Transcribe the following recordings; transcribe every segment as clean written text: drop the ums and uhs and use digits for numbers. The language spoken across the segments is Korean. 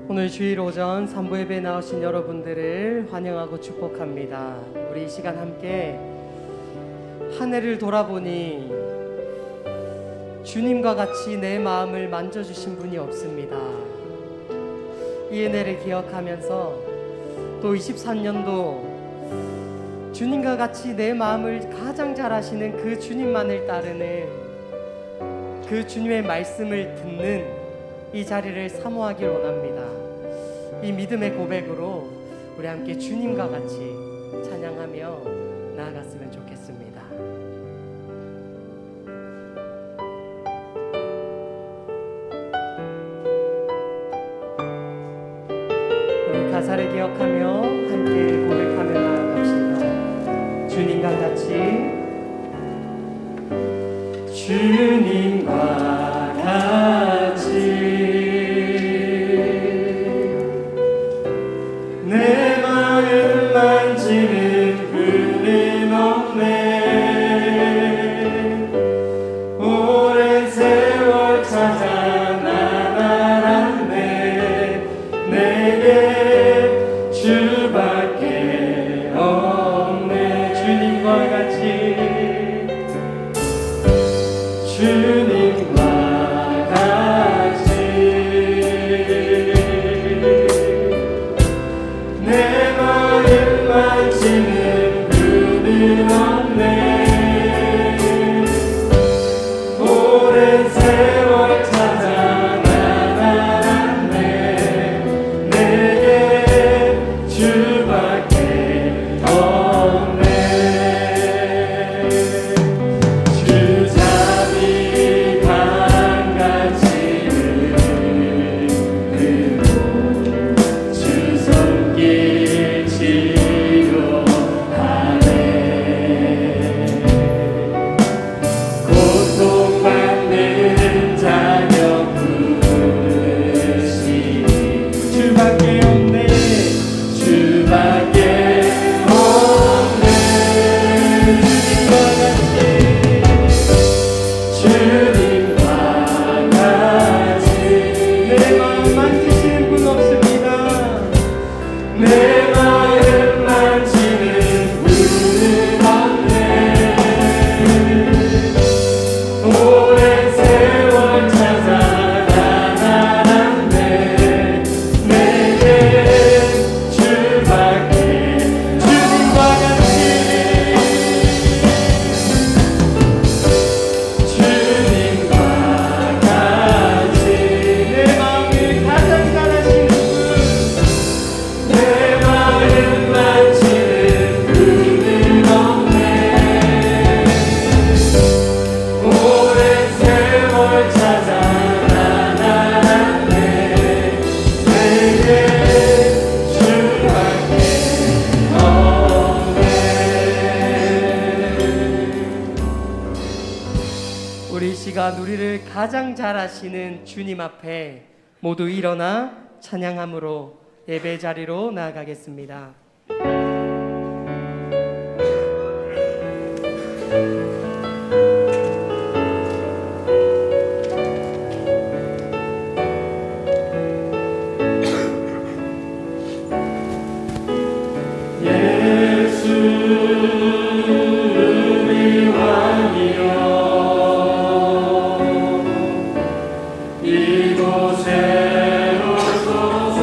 오늘 주일 오전 3부 예배에 나오신 여러분들을 환영하고 축복합니다. 우리 이 시간 함께 한 해를 돌아보니 주님과 같이 내 마음을 만져주신 분이 없습니다. 이 은혜를 기억하면서 또 23년도 주님과 같이 내 마음을 가장 잘 아시는 그 주님만을 따르는 그 주님의 말씀을 듣는 이 자리를 사모하길 원합니다. 이 믿음의 고백으로 우리 함께 주님과 같이 찬양하며 나아갔으면 좋겠습니다. 우리 가사를 기억하며 함께 고백하며 나아갑시다. 주님과 같이, 주님과 같이 내 마음 만지는 분은 없네. 오랜 세월 찾아 나아갔네. 내게 주밖에 없네. 주님과 같이, 주님과 같이 내 마음 만지는 분은 없네. 오랜 세월 찾아 나아갔네. 내게 주밖에 없네. 주 자비 강같이 흐르고 주 손길 치료하네. 고통받는 자녀 부르시니 주밖에 없네. 주밖에 없네. 주님과 같이, 주님과 같이 내 마음 만지시는 분 없습니다. 내 마음 만지는 분은 없네. 오랜 세월 찾아 나아갔네. 내게 주밖에, 주님과 같이, 주님과 같이 내 마음을 가장 잘 아시는 분, 내 마음 만지는 분은 없네. 오랜 세월 찾아 나아갔네. 내게 주밖에 없네. 우리 이 시간 우리를 가장 잘 아시는 주님 앞에 모두 일어나 찬양함으로 예배 자리로 나아가겠습니다. 예수 우리 왕이여, 이곳에 오소서.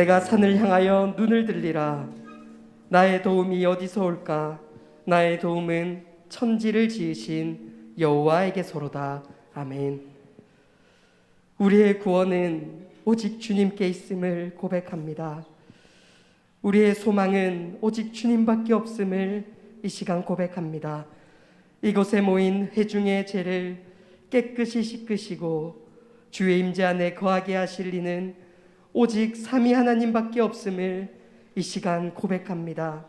내가 산을 향하여 눈을 들리라. 나의 도움이 어디서 올까? 나의 도움은 천지를 지으신 여호와에게서로다. 아멘. 우리의 구원은 오직 주님께 있음을 고백합니다. 우리의 소망은 오직 주님밖에 없음을 이 시간 고백합니다. 이곳에 모인 회중의 죄를 깨끗이 씻으시고 주의 임재 안에 거하게 하실 이는 오직 삼위 하나님밖에 없음을 이 시간 고백합니다.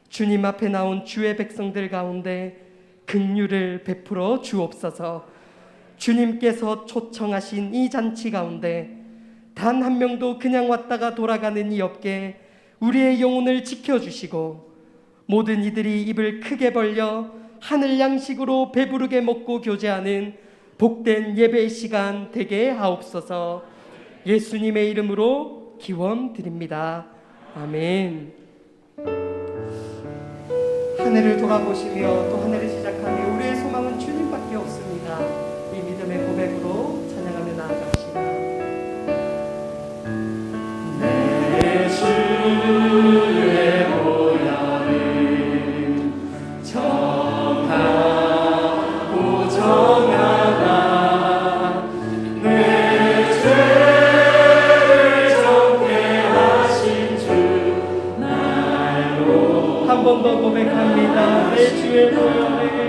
주님 앞에 나온 주의 백성들 가운데 긍휼을 베풀어 주옵소서. 주님께서 초청하신 이 잔치 가운데 단 한 명도 그냥 왔다가 돌아가는 이 없게 우리의 영혼을 지켜주시고 모든 이들이 입을 크게 벌려 하늘 양식으로 배부르게 먹고 교제하는 복된 예배의 시간 되게 하옵소서. 예수님의 이름으로 기원드립니다. 아멘. 한 해를 돌아보시며 또 한 해를 시작하며 우리의 소망은 주님밖에 없습니다. 이 믿음의 고백으로 찬양하며 나아갑시다. 내 주의 보혈을 정하고 정하라. 내 죄를 정케 하신 주 날로 한 번 더 고백합니다. 내 주의 보혈을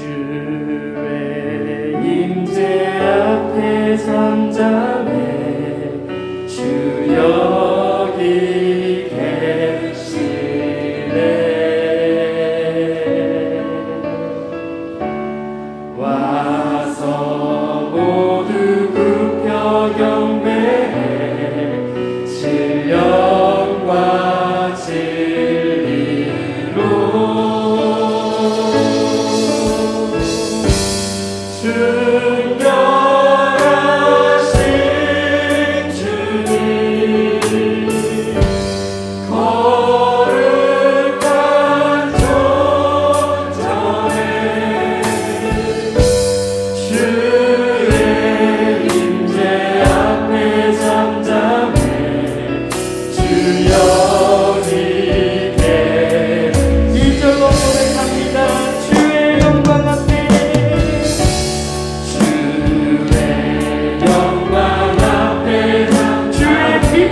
주의 임재 앞에 잠잠해 주 여기 계시네. 와서 모두 굽혀 경배해 진령과 진리로 순결하신 주님 거룩한 존전에 주의 임재 앞에 잠잠해 주 여기 계시네. 2절로 고백합니다. 주의 영광 앞에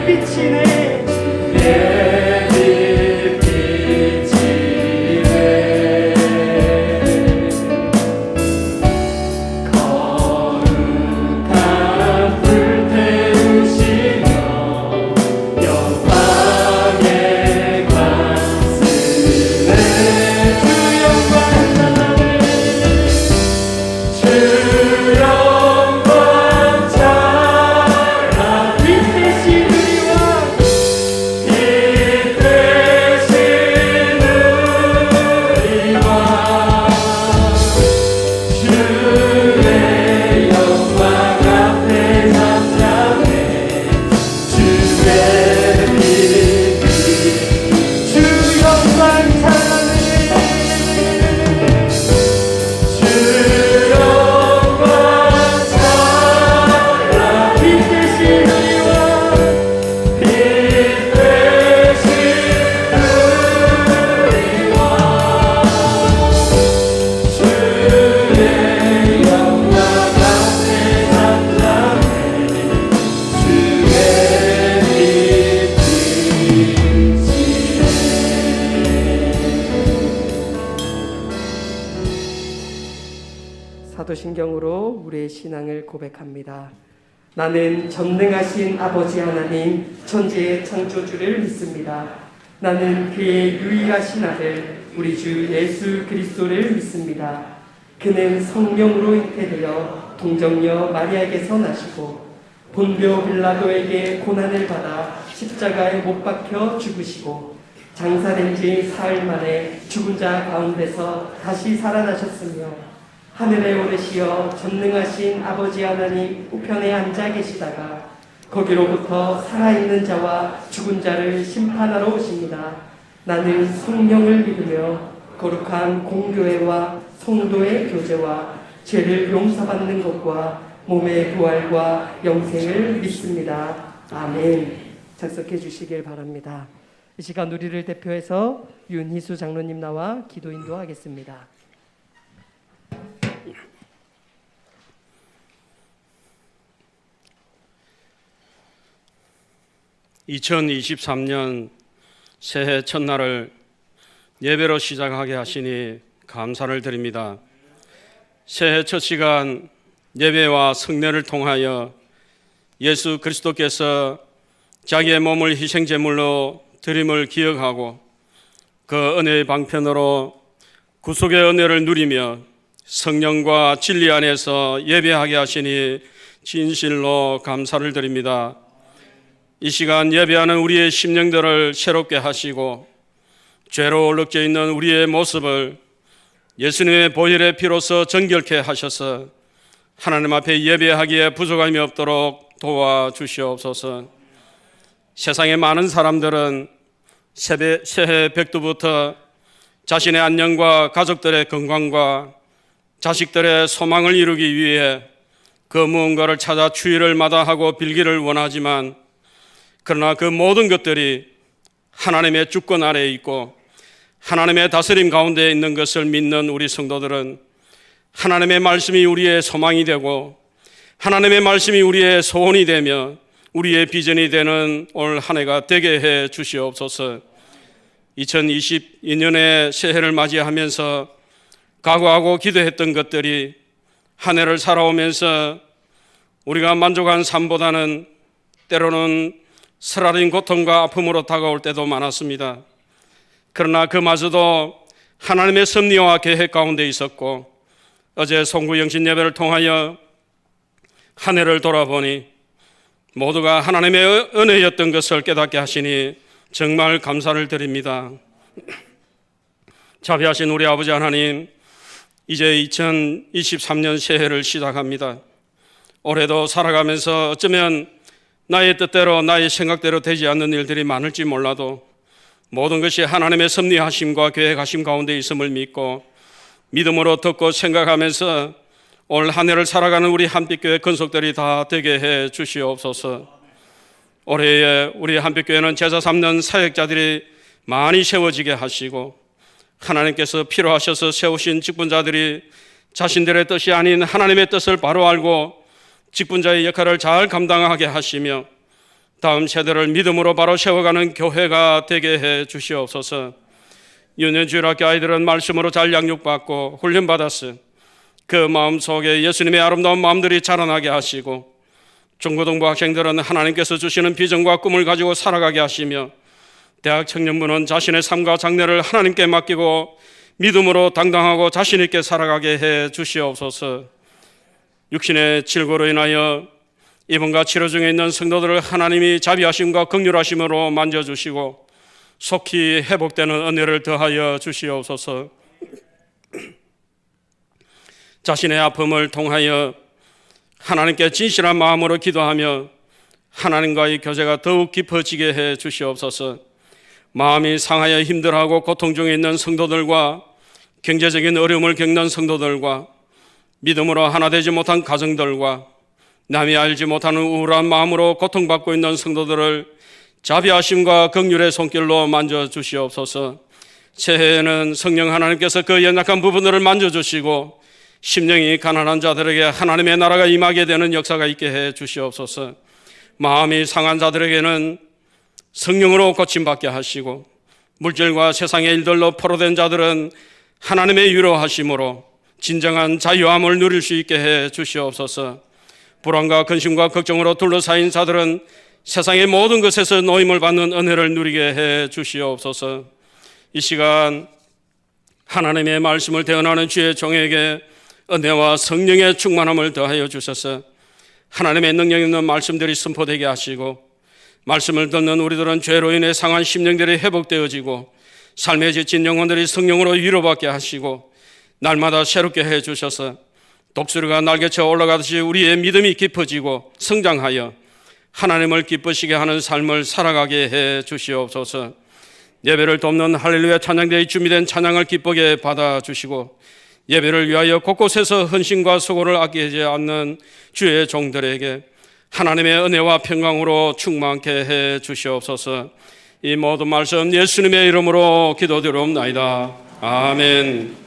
빛이네. 주의 빛이네. 거룩한 불 태우시며 영광의 관쓰네. 주 영광 찬양해. 주 영광 찬양. 빛 대신 사도신경으로 우리의 신앙을 고백합니다. 나는 전능하신 아버지 하나님 천지의 창조주를 믿습니다. 나는 그의 유일하신 아들 우리 주 예수 그리스도를 믿습니다. 그는 성령으로 잉태되어 동정녀 마리아에게서 나시고 본교 빌라도에게 고난을 받아 십자가에 못 박혀 죽으시고 장사된 지 사흘 만에 죽은 자 가운데서 다시 살아나셨으며 하늘에 오르시어 전능하신 아버지 하나님 우편에 앉아 계시다가 거기로부터 살아있는 자와 죽은 자를 심판하러 오십니다. 나는 성령을 믿으며 거룩한 공교회와 성도의 교제와 죄를 용서받는 것과 몸의 부활과 영생을 믿습니다. 아멘. 작석해 주시길 바랍니다. 이 시간 우리를 대표해서 윤희수 장로님 나와 기도 인도하겠습니다. 2023년 새해 첫날을 예배로 시작하게 하시니 감사를 드립니다. 새해 첫 시간 예배와 성례를 통하여 예수 그리스도께서 자기의 몸을 희생제물로 드림을 기억하고 그 은혜의 방편으로 구속의 은혜를 누리며 성령과 진리 안에서 예배하게 하시니 진실로 감사를 드립니다. 이 시간 예배하는 우리의 심령들을 새롭게 하시고 죄로 얼룩져 있는 우리의 모습을 예수님의 보혈의 피로서 정결케 하셔서 하나님 앞에 예배하기에 부족함이 없도록 도와주시옵소서. 세상의 많은 사람들은 새해 백두부터 자신의 안녕과 가족들의 건강과 자식들의 소망을 이루기 위해 그 무언가를 찾아 추위를 마다하고 빌기를 원하지만 그러나 그 모든 것들이 하나님의 주권 아래에 있고 하나님의 다스림 가운데 있는 것을 믿는 우리 성도들은 하나님의 말씀이 우리의 소망이 되고 하나님의 말씀이 우리의 소원이 되며 우리의 비전이 되는 올 한 해가 되게 해 주시옵소서. 2022년의 새해를 맞이하면서 각오하고 기도했던 것들이 한 해를 살아오면서 우리가 만족한 삶보다는 때로는 쓰라린 고통과 아픔으로 다가올 때도 많았습니다. 그러나 그마저도 하나님의 섭리와 계획 가운데 있었고, 어제 송구 영신 예배를 통하여 한 해를 돌아보니 모두가 하나님의 은혜였던 것을 깨닫게 하시니 정말 감사를 드립니다. 자비하신 우리 아버지 하나님, 이제 2023년 새해를 시작합니다. 올해도 살아가면서 어쩌면 나의 뜻대로 나의 생각대로 되지 않는 일들이 많을지 몰라도 모든 것이 하나님의 섭리하심과 계획하심 가운데 있음을 믿고 믿음으로 듣고 생각하면서 올 한 해를 살아가는 우리 한빛교회 건속들이 다 되게 해 주시옵소서. 올해에 우리 한빛교회는 제자 삼는 사역자들이 많이 세워지게 하시고, 하나님께서 필요하셔서 세우신 직분자들이 자신들의 뜻이 아닌 하나님의 뜻을 바로 알고 직분자의 역할을 잘 감당하게 하시며 다음 세대를 믿음으로 바로 세워가는 교회가 되게 해 주시옵소서. 유년주일학교 아이들은 말씀으로 잘 양육받고 훈련받았어 그 마음속에 예수님의 아름다운 마음들이 자라나게 하시고, 중고등부 학생들은 하나님께서 주시는 비전과 꿈을 가지고 살아가게 하시며, 대학 청년부는 자신의 삶과 장래를 하나님께 맡기고 믿음으로 당당하고 자신 있게 살아가게 해 주시옵소서. 육신의 질고로 인하여 입원과 치료 중에 있는 성도들을 하나님이 자비하심과 긍휼하심으로 만져주시고 속히 회복되는 은혜를 더하여 주시옵소서. 자신의 아픔을 통하여 하나님께 진실한 마음으로 기도하며 하나님과의 교제가 더욱 깊어지게 해 주시옵소서. 마음이 상하여 힘들어하고 고통 중에 있는 성도들과 경제적인 어려움을 겪는 성도들과 믿음으로 하나 되지 못한 가정들과 남이 알지 못하는 우울한 마음으로 고통받고 있는 성도들을 자비하심과 긍휼의 손길로 만져주시옵소서. 새해에는 성령 하나님께서 그 연약한 부분들을 만져주시고 심령이 가난한 자들에게 하나님의 나라가 임하게 되는 역사가 있게 해 주시옵소서. 마음이 상한 자들에게는 성령으로 고침받게 하시고, 물질과 세상의 일들로 포로된 자들은 하나님의 위로하심으로 진정한 자유함을 누릴 수 있게 해 주시옵소서. 불안과 근심과 걱정으로 둘러싸인 자들은 세상의 모든 것에서 노임을 받는 은혜를 누리게 해 주시옵소서. 이 시간 하나님의 말씀을 대언하는 주의 종에게 은혜와 성령의 충만함을 더하여 주셔서 하나님의 능력 있는 말씀들이 선포되게 하시고, 말씀을 듣는 우리들은 죄로 인해 상한 심령들이 회복되어지고 삶에 지친 영혼들이 성령으로 위로받게 하시고 날마다 새롭게 해 주셔서 독수리가 날개쳐 올라가듯이 우리의 믿음이 깊어지고 성장하여 하나님을 기쁘시게 하는 삶을 살아가게 해 주시옵소서. 예배를 돕는 할렐루야 찬양대에 준비된 찬양을 기쁘게 받아주시고, 예배를 위하여 곳곳에서 헌신과 수고를 아끼지 않는 주의 종들에게 하나님의 은혜와 평강으로 충만케 해 주시옵소서. 이 모든 말씀 예수님의 이름으로 기도드리옵나이다. 아멘.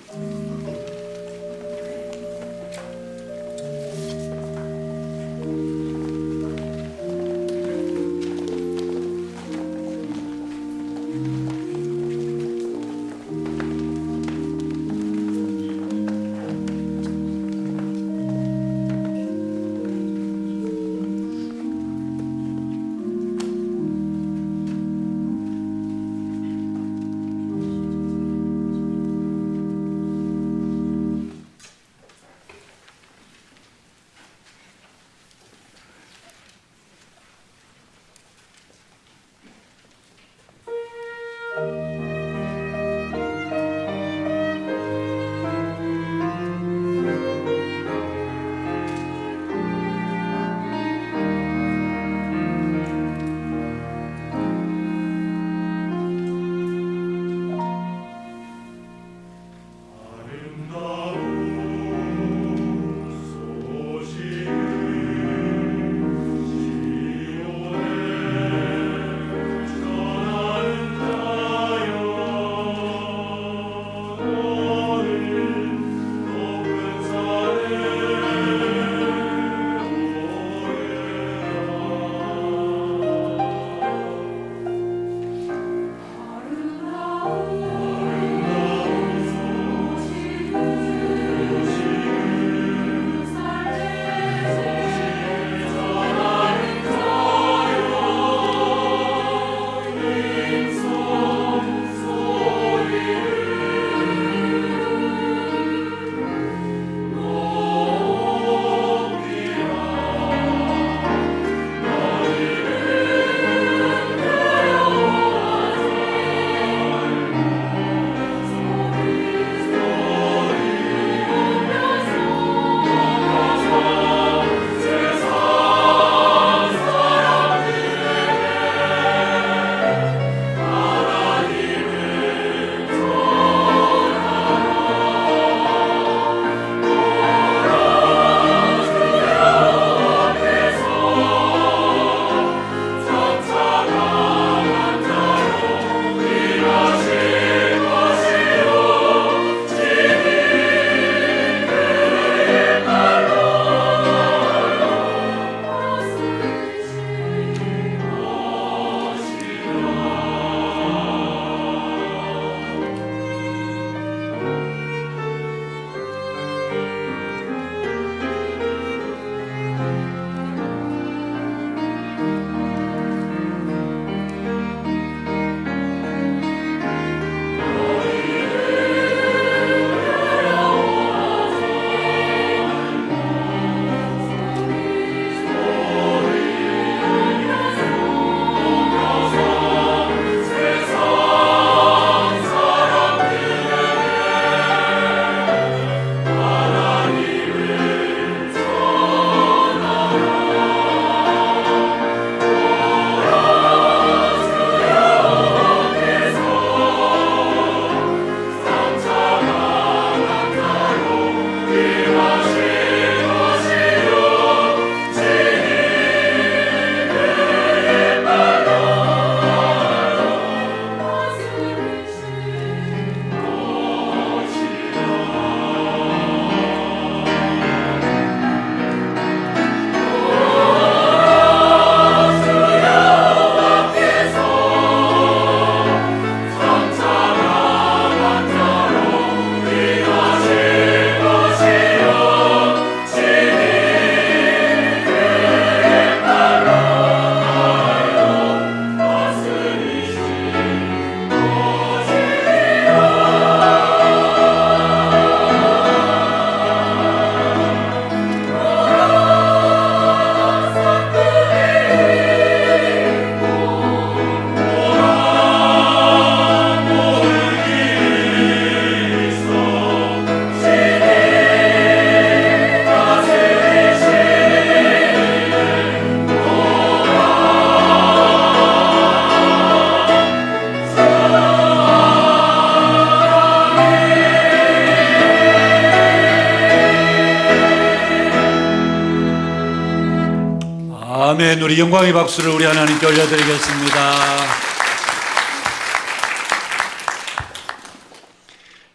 아멘. 우리 영광의 박수를 우리 하나님께 올려드리겠습니다.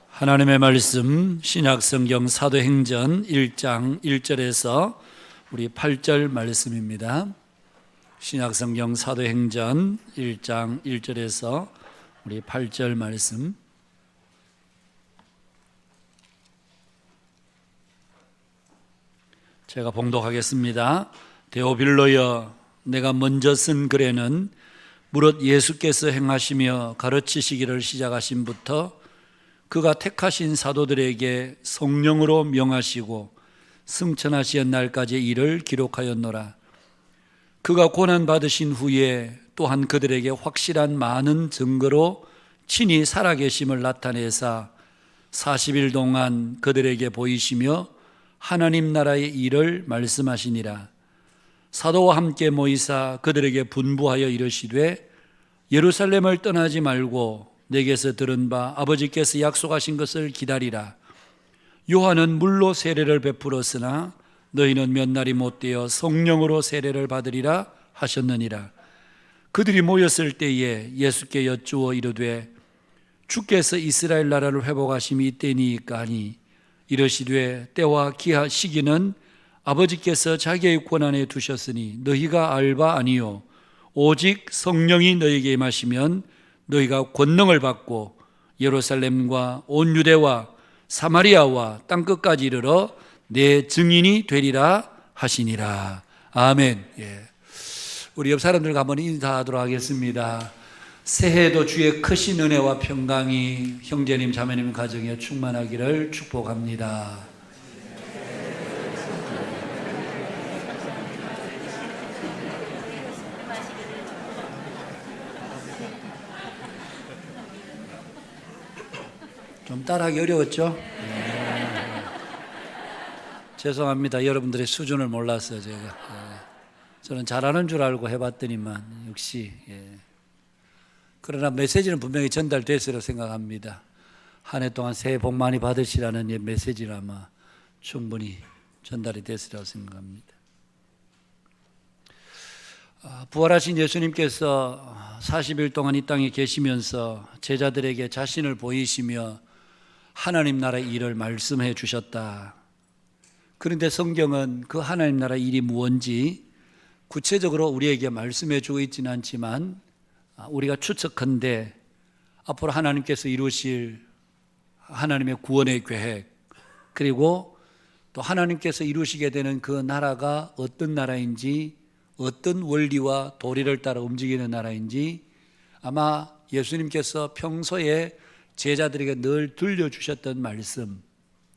하나님의 말씀 신약성경 사도행전 1장 1절에서 우리 8절 말씀입니다. 신약성경 사도행전 1장 1절에서 우리 8절 말씀. 제가 봉독하겠습니다. 데오빌로여, 내가 먼저 쓴 글에는 무릇 예수께서 행하시며 가르치시기를 시작하신부터 그가 택하신 사도들에게 성령으로 명하시고 승천하시는 날까지 이를 기록하였노라. 그가 고난받으신 후에 또한 그들에게 확실한 많은 증거로 친히 살아계심을 나타내사 40일 동안 그들에게 보이시며 하나님 나라의 일을 말씀하시니라. 사도와 함께 모이사 그들에게 분부하여 이르시되 예루살렘을 떠나지 말고 내게서 들은 바 아버지께서 약속하신 것을 기다리라. 요한은 물로 세례를 베풀었으나 너희는 몇 날이 못되어 성령으로 세례를 받으리라 하셨느니라. 그들이 모였을 때에 예수께 여쭈어 이르되 주께서 이스라엘 나라를 회복하심이 이때니까 하니 이르시되 때와 기하 시기는 아버지께서 자기의 권한에 두셨으니 너희가 알 바 아니요 오직 성령이 너희에게 임하시면 너희가 권능을 받고 예루살렘과 온 유대와 사마리아와 땅끝까지 이르러 내 증인이 되리라 하시니라. 아멘. 우리 옆 사람들과 한번 인사하도록 하겠습니다. 새해도 주의 크신 은혜와 평강이 형제님 자매님 가정에 충만하기를 축복합니다. 좀 따라하기 어려웠죠? 죄송합니다. 여러분들의 수준을 몰랐어요. 제가 저는 잘하는 줄 알고 해봤더니만 역시 그러나 메시지는 분명히 전달됐으리라 생각합니다. 한 해 동안 새해 복 많이 받으시라는 메시지는 아마 충분히 전달이 됐으리라고 생각합니다. 부활하신 예수님께서 40일 동안 이 땅에 계시면서 제자들에게 자신을 보이시며 하나님 나라의 일을 말씀해 주셨다. 그런데 성경은 그 하나님 나라 일이 무엇인지 구체적으로 우리에게 말씀해 주고 있지는 않지만 우리가 추측한데 앞으로 하나님께서 이루실 하나님의 구원의 계획, 그리고 또 하나님께서 이루시게 되는 그 나라가 어떤 나라인지, 어떤 원리와 도리를 따라 움직이는 나라인지 아마 예수님께서 평소에 제자들에게 늘 들려주셨던 말씀,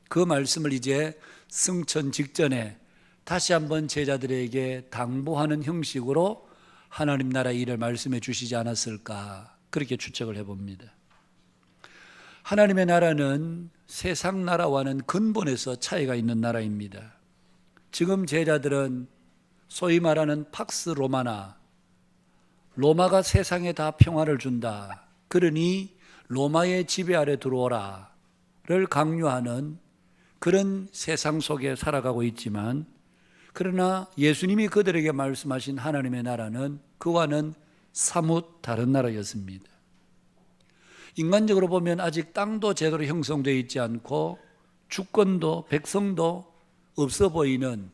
그 말씀을 이제 승천 직전에 다시 한번 제자들에게 당부하는 형식으로 하나님 나라 일을 말씀해 주시지 않았을까, 그렇게 추측을 해봅니다. 하나님의 나라는 세상 나라와는 근본에서 차이가 있는 나라입니다. 지금 제자들은 소위 말하는 팍스 로마나, 로마가 세상에 다 평화를 준다, 그러니 로마의 지배 아래 들어오라를 강요하는 그런 세상 속에 살아가고 있지만, 그러나 예수님이 그들에게 말씀하신 하나님의 나라는 그와는 사뭇 다른 나라였습니다. 인간적으로 보면 아직 땅도 제대로 형성되어 있지 않고 주권도 백성도 없어 보이는,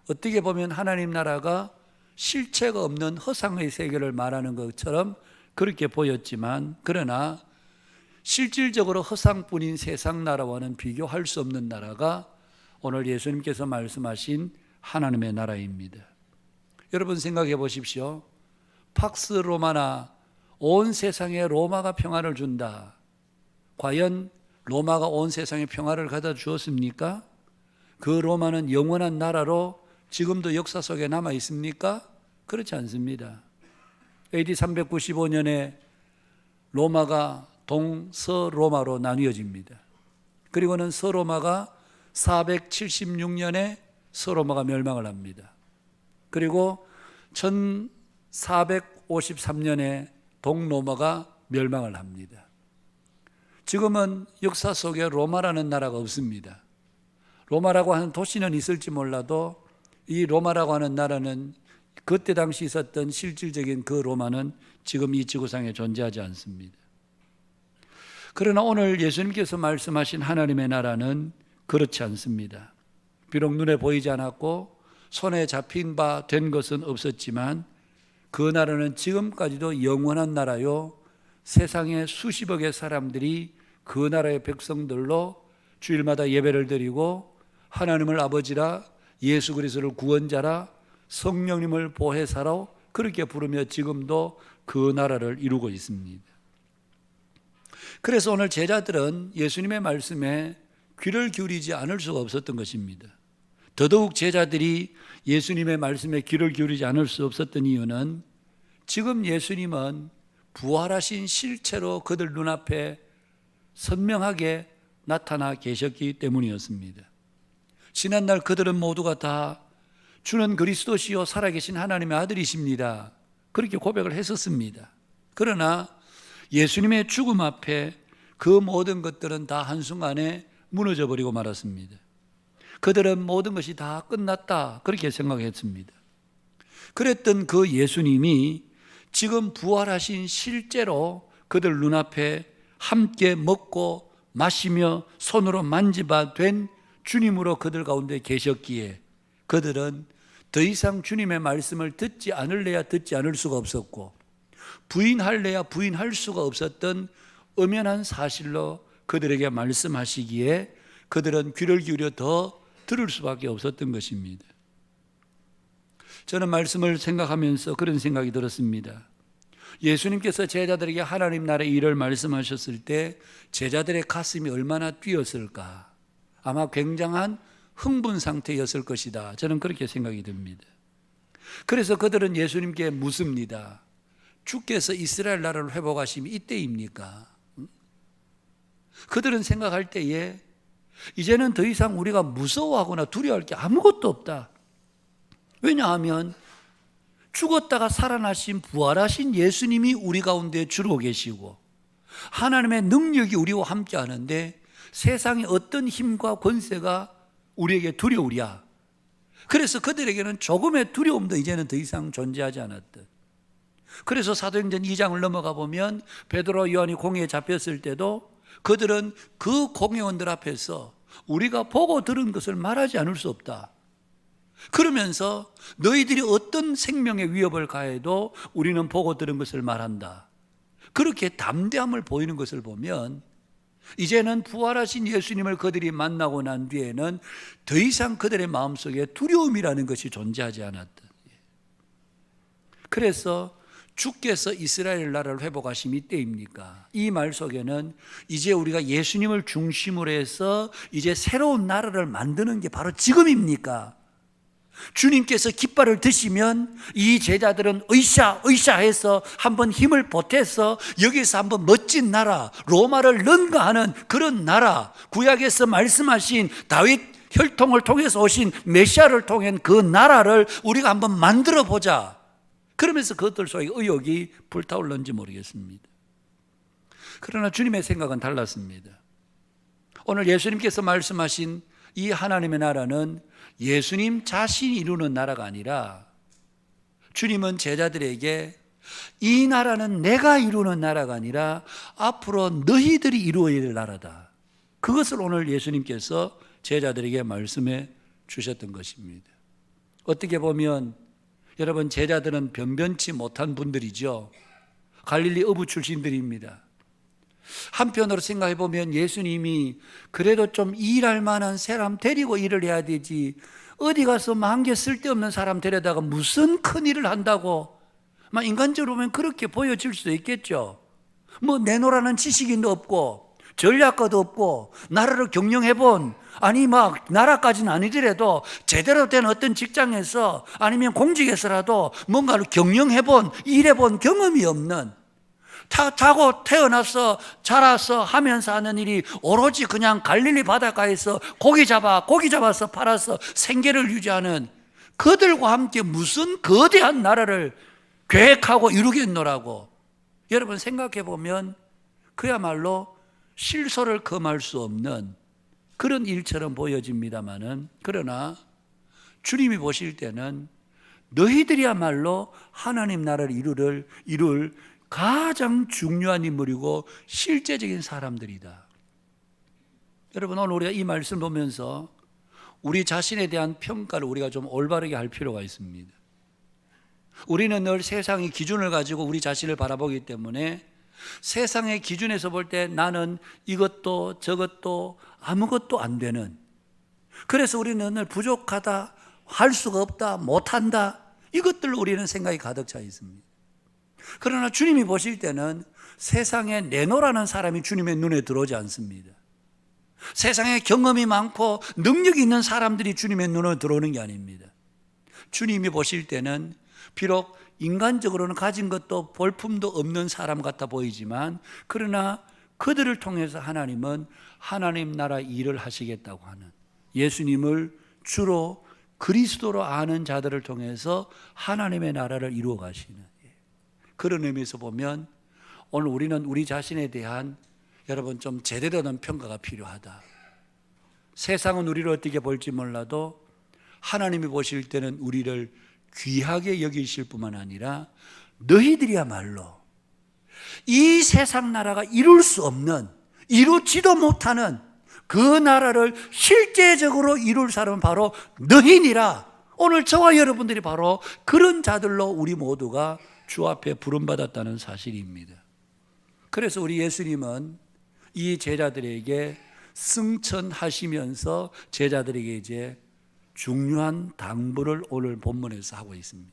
어떻게 보면 하나님 나라가 실체가 없는 허상의 세계를 말하는 것처럼 그렇게 보였지만, 그러나 실질적으로 허상뿐인 세상 나라와는 비교할 수 없는 나라가 오늘 예수님께서 말씀하신 하나님의 나라입니다. 여러분 생각해 보십시오. 팍스 로마나, 온 세상에 로마가 평화를 준다. 과연 로마가 온 세상에 평화를 가져다 주었습니까? 그 로마는 영원한 나라로 지금도 역사 속에 남아 있습니까? 그렇지 않습니다. AD 395년에 로마가 동서로마로 나뉘어집니다. 그리고는 서로마가 476년에 서로마가 멸망을 합니다. 그리고 1453년에 동로마가 멸망을 합니다. 지금은 역사 속에 로마라는 나라가 없습니다. 로마라고 하는 도시는 있을지 몰라도 이 로마라고 하는 나라는 그때 당시 있었던 실질적인 그 로마는 지금 이 지구상에 존재하지 않습니다. 그러나 오늘 예수님께서 말씀하신 하나님의 나라는 그렇지 않습니다. 비록 눈에 보이지 않았고 손에 잡힌 바 된 것은 없었지만 그 나라는 지금까지도 영원한 나라요, 세상의 수십억의 사람들이 그 나라의 백성들로 주일마다 예배를 드리고 하나님을 아버지라, 예수 그리스도를 구원자라, 성령님을 보혜사로 그렇게 부르며 지금도 그 나라를 이루고 있습니다. 그래서 오늘 제자들은 예수님의 말씀에 귀를 기울이지 않을 수가 없었던 것입니다. 더더욱 제자들이 예수님의 말씀에 귀를 기울이지 않을 수 없었던 이유는 지금 예수님은 부활하신 실체로 그들 눈앞에 선명하게 나타나 계셨기 때문이었습니다. 지난날 그들은 모두가 다 주는 그리스도시요 살아계신 하나님의 아들이십니다, 그렇게 고백을 했었습니다. 그러나 예수님의 죽음 앞에 그 모든 것들은 다 한순간에 무너져 버리고 말았습니다. 그들은 모든 것이 다 끝났다 그렇게 생각했습니다. 그랬던 그 예수님이 지금 부활하신 실제로 그들 눈앞에 함께 먹고 마시며 손으로 만지바 된 주님으로 그들 가운데 계셨기에 그들은 더 이상 주님의 말씀을 듣지 않을래야 듣지 않을 수가 없었고 부인할래야 부인할 수가 없었던 엄연한 사실로 그들에게 말씀하시기에 그들은 귀를 기울여 더 들을 수밖에 없었던 것입니다. 저는 말씀을 생각하면서 그런 생각이 들었습니다. 예수님께서 제자들에게 하나님 나라의 일을 말씀하셨을 때 제자들의 가슴이 얼마나 뛰었을까? 아마 굉장한 흥분 상태였을 것이다, 저는 그렇게 생각이 듭니다. 그래서 그들은 예수님께 묻습니다. 주께서 이스라엘 나라를 회복하심이 이때입니까? 그들은 생각할 때에 이제는 더 이상 우리가 무서워하거나 두려워할 게 아무것도 없다. 왜냐하면 죽었다가 살아나신 부활하신 예수님이 우리 가운데 주로 계시고 하나님의 능력이 우리와 함께 하는데 세상의 어떤 힘과 권세가 우리에게 두려우랴. 그래서 그들에게는 조금의 두려움도 이제는 더 이상 존재하지 않았던. 그래서 사도행전 2장을 넘어가 보면 베드로와 요한이 공회에 잡혔을 때도 그들은 그 공회원들 앞에서 우리가 보고 들은 것을 말하지 않을 수 없다. 그러면서 너희들이 어떤 생명의 위협을 가해도 우리는 보고 들은 것을 말한다. 그렇게 담대함을 보이는 것을 보면 이제는 부활하신 예수님을 그들이 만나고 난 뒤에는 더 이상 그들의 마음속에 두려움이라는 것이 존재하지 않았다. 그래서 주께서 이스라엘 나라를 회복하심이 이때입니까? 이 말 속에는 이제 우리가 예수님을 중심으로 해서 이제 새로운 나라를 만드는 게 바로 지금입니까? 주님께서 깃발을 드시면 이 제자들은 으쌰 해서 한번 힘을 보태서 여기서 한번 멋진 나라, 로마를 능가하는 그런 나라, 구약에서 말씀하신 다윗 혈통을 통해서 오신 메시아를 통한 그 나라를 우리가 한번 만들어 보자. 그러면서 그것들 속에 의욕이 불타올랐는지 모르겠습니다. 그러나 주님의 생각은 달랐습니다. 오늘 예수님께서 말씀하신 이 하나님의 나라는 예수님 자신이 이루는 나라가 아니라 주님은 제자들에게 이 나라는 내가 이루는 나라가 아니라 앞으로 너희들이 이루어야 될 나라다. 그것을 오늘 예수님께서 제자들에게 말씀해 주셨던 것입니다. 어떻게 보면 여러분, 제자들은 변변치 못한 분들이죠. 갈릴리 어부 출신들입니다. 한편으로 생각해 보면 예수님이 그래도 좀 일할 만한 사람 데리고 일을 해야 되지, 어디 가서 한 개 쓸데없는 사람 데려다가 무슨 큰 일을 한다고, 인간적으로 보면 그렇게 보여질 수도 있겠죠. 내노라는 지식인도 없고 전략가도 없고 나라를 경영해본, 아니 나라까지는 아니더라도 제대로 된 어떤 직장에서 아니면 공직에서라도 뭔가를 경영해본, 일해본 경험이 없는, 타고 태어나서 자라서 하면서 하는 일이 오로지 그냥 갈릴리 바닷가에서 고기 잡아서 팔아서 생계를 유지하는 그들과 함께 무슨 거대한 나라를 계획하고 이루겠노라고. 여러분 생각해 보면 그야말로 실소를 금할 수 없는 그런 일처럼 보여집니다마는, 그러나 주님이 보실 때는 너희들이야말로 하나님 나라를 이룰 가장 중요한 인물이고 실제적인 사람들이다. 여러분, 오늘 우리가 이 말씀 보면서 우리 자신에 대한 평가를 우리가 좀 올바르게 할 필요가 있습니다. 우리는 늘 세상의 기준을 가지고 우리 자신을 바라보기 때문에 세상의 기준에서 볼 때 나는 이것도 저것도 아무것도 안 되는, 그래서 우리는 늘 부족하다, 할 수가 없다, 못한다, 이것들로 우리는 생각이 가득 차 있습니다. 그러나 주님이 보실 때는 세상에 내노라는 사람이 주님의 눈에 들어오지 않습니다. 세상에 경험이 많고 능력이 있는 사람들이 주님의 눈에 들어오는 게 아닙니다. 주님이 보실 때는 비록 인간적으로는 가진 것도 볼품도 없는 사람 같아 보이지만, 그러나 그들을 통해서 하나님은 하나님 나라 일을 하시겠다고 하는, 예수님을 주로 그리스도로 아는 자들을 통해서 하나님의 나라를 이루어 가시는, 그런 의미에서 보면 오늘 우리는 우리 자신에 대한, 여러분, 좀 제대로 된 평가가 필요하다. 세상은 우리를 어떻게 볼지 몰라도 하나님이 보실 때는 우리를 귀하게 여기실 뿐만 아니라 너희들이야말로 이 세상 나라가 이룰 수 없는, 이루지도 못하는 그 나라를 실제적으로 이룰 사람은 바로 너희니라. 오늘 저와 여러분들이 바로 그런 자들로 우리 모두가 주 앞에 부름받았다는 사실입니다. 그래서 우리 예수님은 이 제자들에게 승천하시면서 제자들에게 이제 중요한 당부를 오늘 본문에서 하고 있습니다.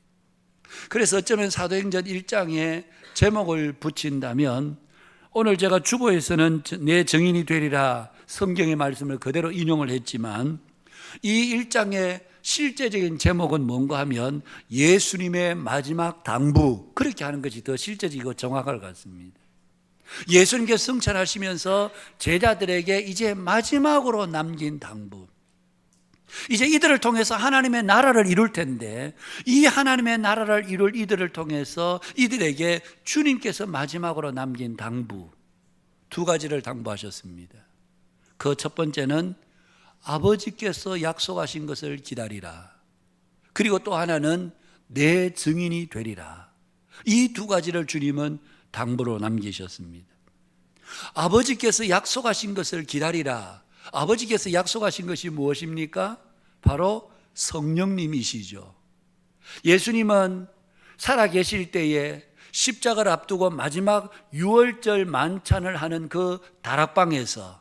그래서 어쩌면 사도행전 1장에 제목을 붙인다면, 오늘 제가 주보에서는 내 증인이 되리라 성경의 말씀을 그대로 인용을 했지만, 이 1장의 실제적인 제목은 뭔가 하면 예수님의 마지막 당부, 그렇게 하는 것이 더 실제적이고 정확할 것 같습니다. 예수님께서 승천하시면서 제자들에게 이제 마지막으로 남긴 당부, 이제 이들을 통해서 하나님의 나라를 이룰 텐데, 이 하나님의 나라를 이룰 이들을 통해서 이들에게 주님께서 마지막으로 남긴 당부, 두 가지를 당부하셨습니다. 그 첫 번째는 아버지께서 약속하신 것을 기다리라. 그리고 또 하나는 내 증인이 되리라. 이 두 가지를 주님은 당부로 남기셨습니다. 아버지께서 약속하신 것을 기다리라. 아버지께서 약속하신 것이 무엇입니까? 바로 성령님이시죠. 예수님은 살아계실 때에 십자가를 앞두고 마지막 유월절 만찬을 하는 그 다락방에서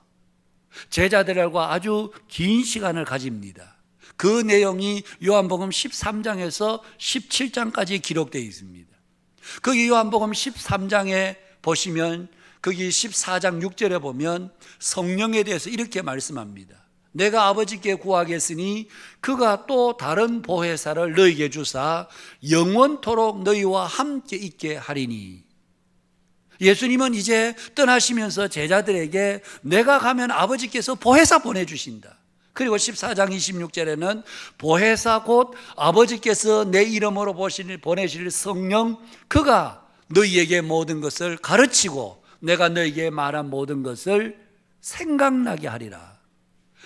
제자들과 아주 긴 시간을 가집니다. 그 내용이 요한복음 13장에서 17장까지 기록되어 있습니다. 거기 요한복음 13장에 보시면, 거기 14장 6절에 보면 성령에 대해서 이렇게 말씀합니다. 내가 아버지께 구하겠으니 그가 또 다른 보혜사를 너희에게 주사 영원토록 너희와 함께 있게 하리니. 예수님은 이제 떠나시면서 제자들에게 내가 가면 아버지께서 보혜사 보내주신다. 그리고 14장 26절에는 보혜사 곧 아버지께서 내 이름으로 보내실 성령, 그가 너희에게 모든 것을 가르치고 내가 너희에게 말한 모든 것을 생각나게 하리라.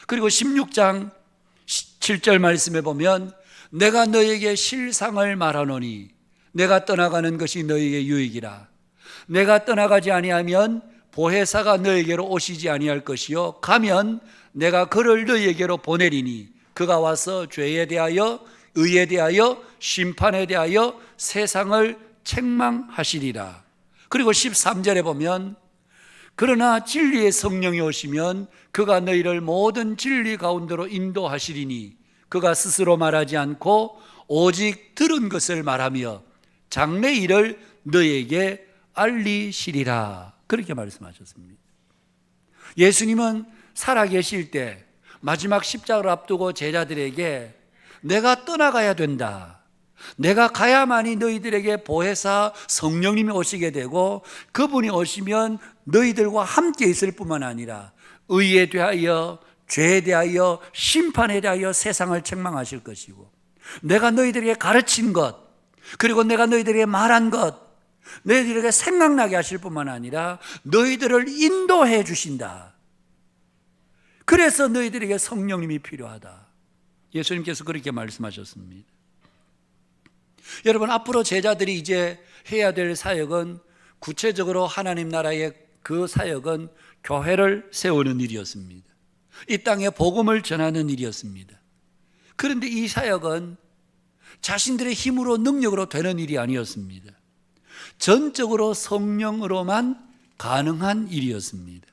그리고 16장 7절 말씀에 보면 내가 너희에게 실상을 말하노니 내가 떠나가는 것이 너희에게 유익이라. 내가 떠나가지 아니하면 보혜사가 너희에게로 오시지 아니할 것이요 가면 내가 그를 너희에게로 보내리니 그가 와서 죄에 대하여 의에 대하여 심판에 대하여 세상을 책망하시리라. 그리고 13절에 보면 그러나 진리의 성령이 오시면 그가 너희를 모든 진리 가운데로 인도하시리니 그가 스스로 말하지 않고 오직 들은 것을 말하며 장래 일을 너희에게 알리시리라. 그렇게 말씀하셨습니다. 예수님은 살아계실 때 마지막 십자가를 앞두고 제자들에게 내가 떠나가야 된다. 내가 가야만이 너희들에게 보혜사 성령님이 오시게 되고 그분이 오시면 너희들과 함께 있을 뿐만 아니라 의에 대하여 죄에 대하여 심판에 대하여 세상을 책망하실 것이고 내가 너희들에게 가르친 것 그리고 내가 너희들에게 말한 것 너희들에게 생각나게 하실 뿐만 아니라 너희들을 인도해 주신다. 그래서 너희들에게 성령님이 필요하다. 예수님께서 그렇게 말씀하셨습니다. 여러분, 앞으로 제자들이 이제 해야 될 사역은, 구체적으로 하나님 나라의 그 사역은 교회를 세우는 일이었습니다. 이 땅에 복음을 전하는 일이었습니다. 그런데 이 사역은 자신들의 힘으로 능력으로 되는 일이 아니었습니다. 전적으로 성령으로만 가능한 일이었습니다.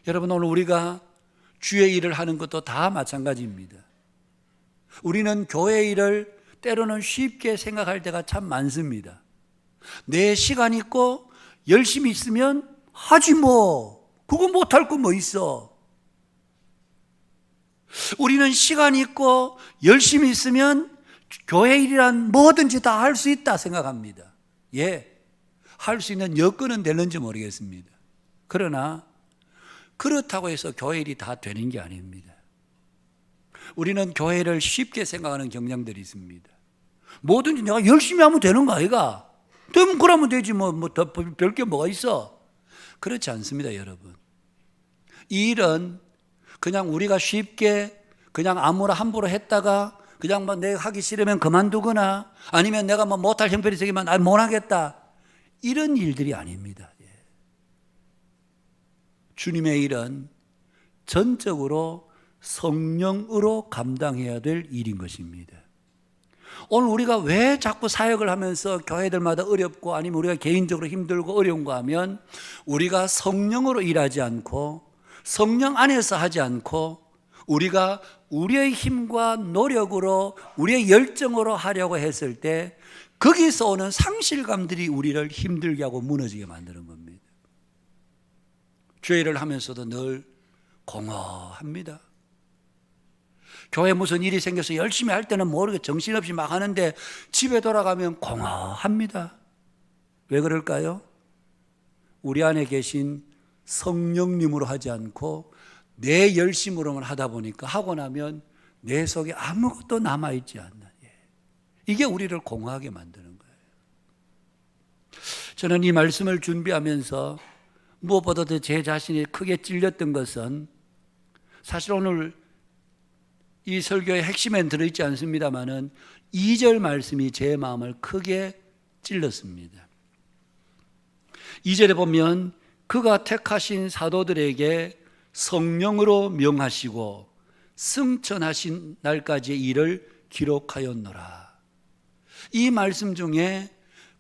여러분, 오늘 우리가 주의 일을 하는 것도 다 마찬가지입니다. 우리는 교회 일을 때로는 쉽게 생각할 때가 참 많습니다. 내 시간 있고 열심히 있으면 하지 뭐, 그거 못할 거 뭐 있어. 우리는 시간 있고 열심히 있으면 교회 일이란 뭐든지 다 할 수 있다 생각합니다. 예, 할 수 있는 여건은 되는지 모르겠습니다. 그러나 그렇다고 해서 교회 일이 다 되는 게 아닙니다. 우리는 교회를 쉽게 생각하는 경향들이 있습니다. 뭐든지 내가 열심히 하면 되는 거 아이가? 되면 그러면 되지 뭐 더 별 게 뭐가 있어? 그렇지 않습니다, 여러분. 이 일은 그냥 우리가 쉽게 그냥 아무나 함부로 했다가 그냥 뭐 내가 하기 싫으면 그만두거나 아니면 내가 뭐 못할 형편이 생기면 못 하겠다, 이런 일들이 아닙니다. 주님의 일은 전적으로 성령으로 감당해야 될 일인 것입니다. 오늘 우리가 왜 자꾸 사역을 하면서 교회들마다 어렵고 아니면 우리가 개인적으로 힘들고 어려운가 하면, 우리가 성령으로 일하지 않고 성령 안에서 하지 않고 우리가 우리의 힘과 노력으로 우리의 열정으로 하려고 했을 때 거기서 오는 상실감들이 우리를 힘들게 하고 무너지게 만드는 겁니다. 죄를 하면서도 늘 공허합니다. 교회 무슨 일이 생겨서 열심히 할 때는 모르게 정신없이 막 하는데 집에 돌아가면 공허합니다. 왜 그럴까요? 우리 안에 계신 성령님으로 하지 않고 내 열심으로만 하다 보니까 하고 나면 내 속에 아무것도 남아있지 않는, 이게 우리를 공허하게 만드는 거예요. 저는 이 말씀을 준비하면서 무엇보다도 제 자신이 크게 찔렸던 것은, 사실 오늘 이 설교의 핵심엔 들어있지 않습니다만은 2절 말씀이 제 마음을 크게 찔렀습니다. 2절에 보면 그가 택하신 사도들에게 성령으로 명하시고 승천하신 날까지의 일을 기록하였노라. 이 말씀 중에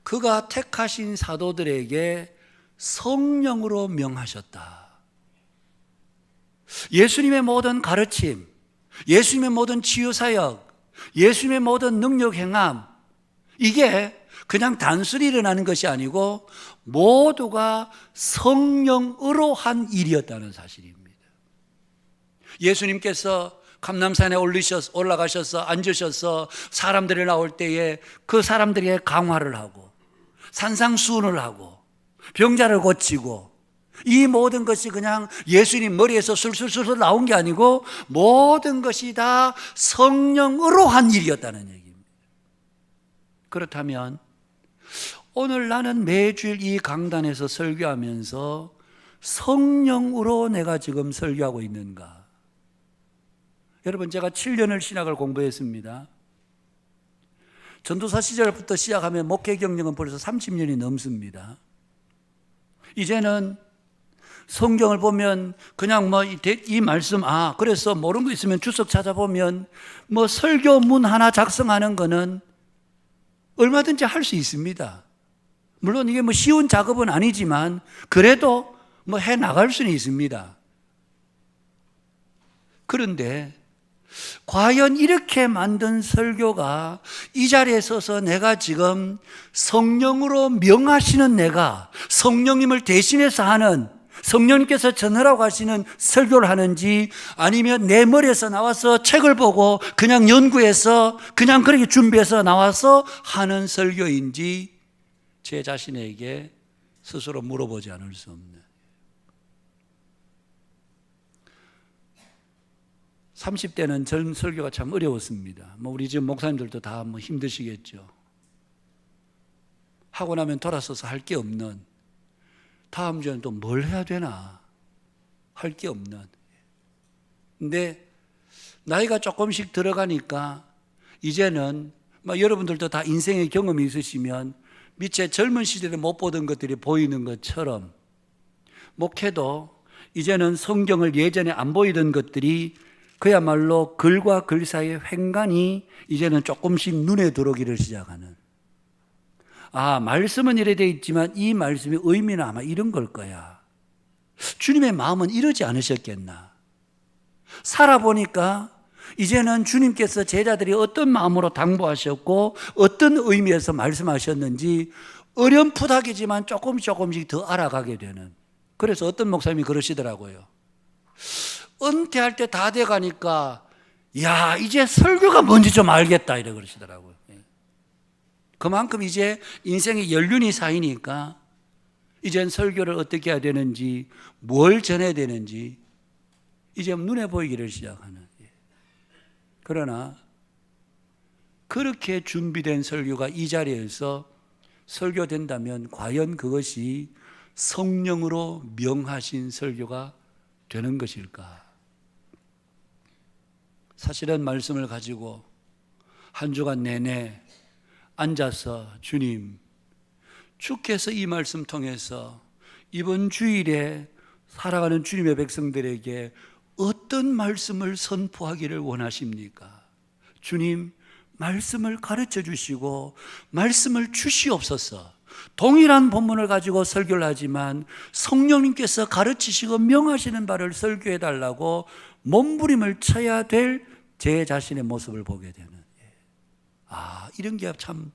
그가 택하신 사도들에게 성령으로 명하셨다. 예수님의 모든 가르침, 예수님의 모든 치유사역, 예수님의 모든 능력 행함, 이게 그냥 단순히 일어나는 것이 아니고 모두가 성령으로 한 일이었다는 사실입니다. 예수님께서 감람산에 올라가셔서 앉으셔서 사람들이 나올 때에 그 사람들에게 강화를 하고 산상수훈을 하고 병자를 고치고, 이 모든 것이 그냥 예수님 머리에서 술술술 나온 게 아니고 모든 것이 다 성령으로 한 일이었다는 얘기입니다. 그렇다면 오늘 나는 매주일 이 강단에서 설교하면서 성령으로 내가 지금 설교하고 있는가? 여러분, 제가 7년을 신학을 공부했습니다. 전도사 시절부터 시작하면 목회 경력은 벌써 30년이 넘습니다. 이제는 성경을 보면 그냥 이 말씀, 그래서 모르는 거 있으면 주석 찾아보면 설교문 하나 작성하는 거는 얼마든지 할 수 있습니다. 물론 이게 쉬운 작업은 아니지만 그래도 해 나갈 수는 있습니다. 그런데 과연 이렇게 만든 설교가 이 자리에 서서 내가 지금 성령으로 명하시는, 내가 성령님을 대신해서 하는, 성령님께서 전하라고 하시는 설교를 하는지, 아니면 내 머리에서 나와서 책을 보고 그냥 연구해서 그냥 그렇게 준비해서 나와서 하는 설교인지 제 자신에게 스스로 물어보지 않을 수 없는. 30대는 전 설교가 참 어려웠습니다. 우리 지금 목사님들도 다 힘드시겠죠. 하고 나면 돌아서서 할 게 없는, 다음 주에는 또 뭘 해야 되나 할 게 없는. 근데 나이가 조금씩 들어가니까 이제는 여러분들도 다 인생의 경험이 있으시면 미처 젊은 시절에 못 보던 것들이 보이는 것처럼 목회도 이제는 성경을 예전에 안 보이던 것들이 그야말로 글과 글 사이의 횡간이 이제는 조금씩 눈에 들어오기를 시작하는, 말씀은 이래 돼 있지만 이 말씀의 의미는 아마 이런 걸 거야. 주님의 마음은 이러지 않으셨겠나. 살아보니까 이제는 주님께서 제자들이 어떤 마음으로 당부하셨고 어떤 의미에서 말씀하셨는지 어렴풋하게지만 조금씩 더 알아가게 되는. 그래서 어떤 목사님이 그러시더라고요. 은퇴할 때 다 돼가니까 이제 설교가 뭔지 좀 알겠다 이래 그러시더라고요. 그만큼 이제 인생의 연륜이 쌓이니까 이젠 설교를 어떻게 해야 되는지, 뭘 전해야 되는지 이제 눈에 보이기를 시작하는. 그러나 그렇게 준비된 설교가 이 자리에서 설교된다면 과연 그것이 성령으로 명하신 설교가 되는 것일까? 사실은 말씀을 가지고 한 주간 내내 앉아서 주님, 주께서 이 말씀 통해서 이번 주일에 살아가는 주님의 백성들에게 어떤 말씀을 선포하기를 원하십니까? 주님, 말씀을 가르쳐 주시고 말씀을 주시옵소서. 동일한 본문을 가지고 설교를 하지만 성령님께서 가르치시고 명하시는 바를 설교해 달라고 몸부림을 쳐야 될 제 자신의 모습을 보게 되는, 이런 게 참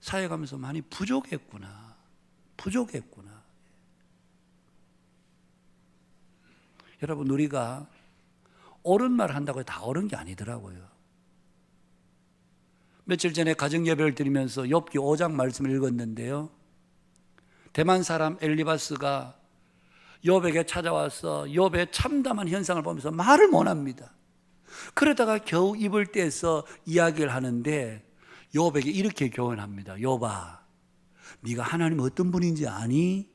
사역하면서 많이 부족했구나. 여러분, 우리가 옳은 말 한다고 다 옳은 게 아니더라고요. 며칠 전에 가정예배를 드리면서 욥기 5장 말씀을 읽었는데요, 대만 사람 엘리바스가 욥에게 찾아와서 욥의 참담한 현상을 보면서 말을 못합니다. 그러다가 겨우 입을 떼서 이야기를 하는데 욥에게 이렇게 교훈합니다. 욥아, 네가 하나님 어떤 분인지 아니?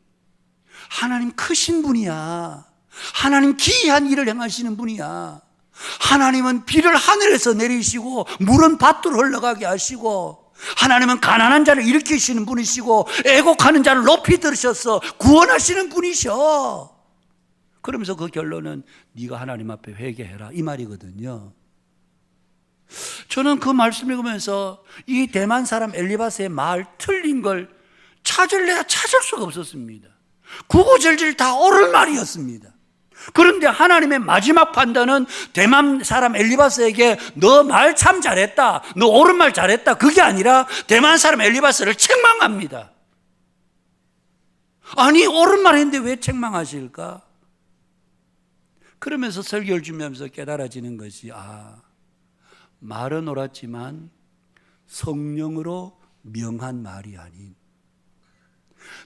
하나님 크신 분이야. 하나님 기이한 일을 행하시는 분이야. 하나님은 비를 하늘에서 내리시고 물은 밭으로 흘러가게 하시고, 하나님은 가난한 자를 일으키시는 분이시고 애곡하는 자를 높이 들으셔서 구원하시는 분이셔. 그러면서 그 결론은 네가 하나님 앞에 회개해라, 이 말이거든요. 저는 그 말씀을 읽으면서 이 대만 사람 엘리바스의 말 틀린 걸 찾을 수가 없었습니다. 구구절절 다 옳은 말이었습니다. 그런데 하나님의 마지막 판단은 대만 사람 엘리바스에게 너 말 참 잘했다, 너 옳은 말 잘했다, 그게 아니라 대만 사람 엘리바스를 책망합니다. 아니, 옳은 말 했는데 왜 책망하실까? 그러면서 설교를 주면서 깨달아지는 것이, 말은 옳았지만 성령으로 명한 말이 아닌,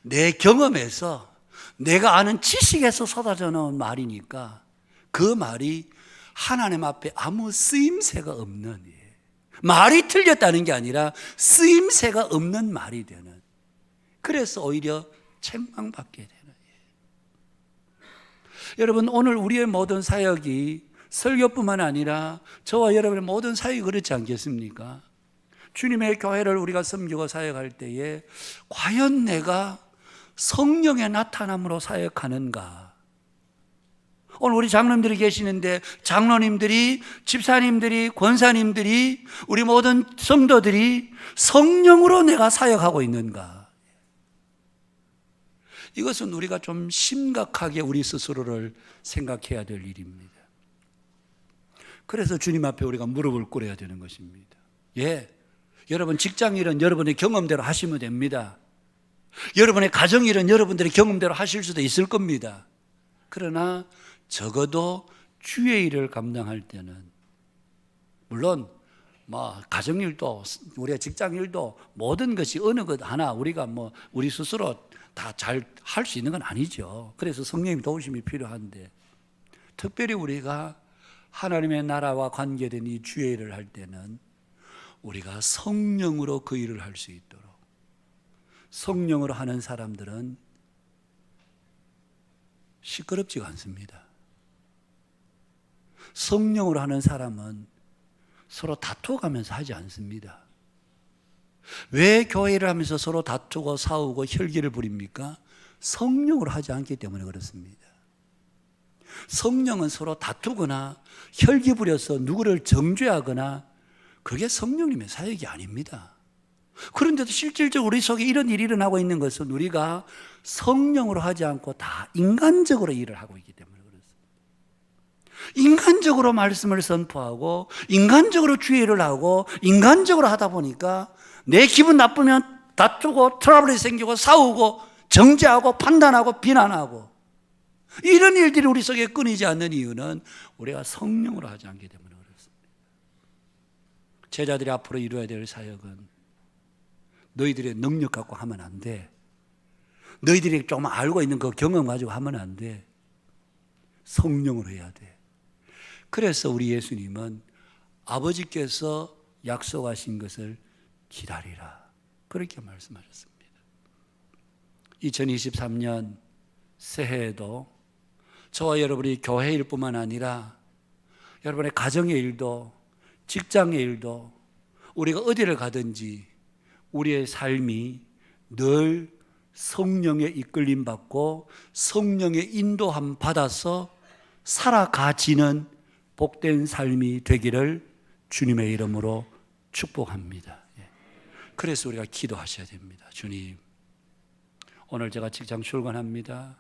내 경험에서 내가 아는 지식에서 쏟아져 나온 말이니까 그 말이 하나님 앞에 아무 쓰임새가 없는, 말이 틀렸다는 게 아니라 쓰임새가 없는 말이 되는, 그래서 오히려 책망받게 되는. 여러분, 오늘 우리의 모든 사역이 설교뿐만 아니라 저와 여러분의 모든 사역이 그렇지 않겠습니까? 주님의 교회를 우리가 섬기고 사역할 때에 과연 내가 성령의 나타남으로 사역하는가? 오늘 우리 장로님들이 계시는데 장로님들이, 집사님들이, 권사님들이, 우리 모든 성도들이 성령으로 내가 사역하고 있는가? 이것은 우리가 좀 심각하게 우리 스스로를 생각해야 될 일입니다. 그래서 주님 앞에 우리가 무릎을 꿇어야 되는 것입니다. 여러분 직장일은 여러분의 경험대로 하시면 됩니다. 여러분의 가정일은 여러분들의 경험대로 하실 수도 있을 겁니다. 그러나 적어도 주의 일을 감당할 때는, 물론 가정일도 우리가 직장일도 모든 것이 어느 것 하나 우리가 우리 스스로 다 잘 할 수 있는 건 아니죠. 그래서 성령님의 도우심이 필요한데, 특별히 우리가 하나님의 나라와 관계된 이 주의 일을 할 때는 우리가 성령으로 그 일을 할 수 있도록, 성령으로 하는 사람들은 시끄럽지가 않습니다. 성령으로 하는 사람은 서로 다투어가면서 하지 않습니다. 왜 교회를 하면서 서로 다투고 싸우고 혈기를 부립니까? 성령으로 하지 않기 때문에 그렇습니다. 성령은 서로 다투거나 혈기 부려서 누구를 정죄하거나 그게 성령님의 사역이 아닙니다. 그런데도 실질적으로 우리 속에 이런 일이 일어나고 있는 것은 우리가 성령으로 하지 않고 다 인간적으로 일을 하고 있기 때문에 그렇습니다. 인간적으로 말씀을 선포하고 인간적으로 주의를 하고 인간적으로 하다 보니까 내 기분 나쁘면 다투고 트러블이 생기고 싸우고 정죄하고 판단하고 비난하고 이런 일들이 우리 속에 끊이지 않는 이유는 우리가 성령으로 하지 않기 때문에 그렇습니다. 제자들이 앞으로 이루어야 될 사역은 너희들의 능력 갖고 하면 안 돼. 너희들이 좀 알고 있는 그 경험 가지고 하면 안 돼. 성령으로 해야 돼. 그래서 우리 예수님은 아버지께서 약속하신 것을 기다리라. 그렇게 말씀하셨습니다. 2023년 새해에도 저와 여러분이 교회 일뿐만 아니라 여러분의 가정의 일도 직장의 일도 우리가 어디를 가든지 우리의 삶이 늘 성령의 이끌림 받고 성령의 인도함 받아서 살아가지는 복된 삶이 되기를 주님의 이름으로 축복합니다. 그래서 우리가 기도하셔야 됩니다. 주님, 오늘 제가 직장 출근합니다.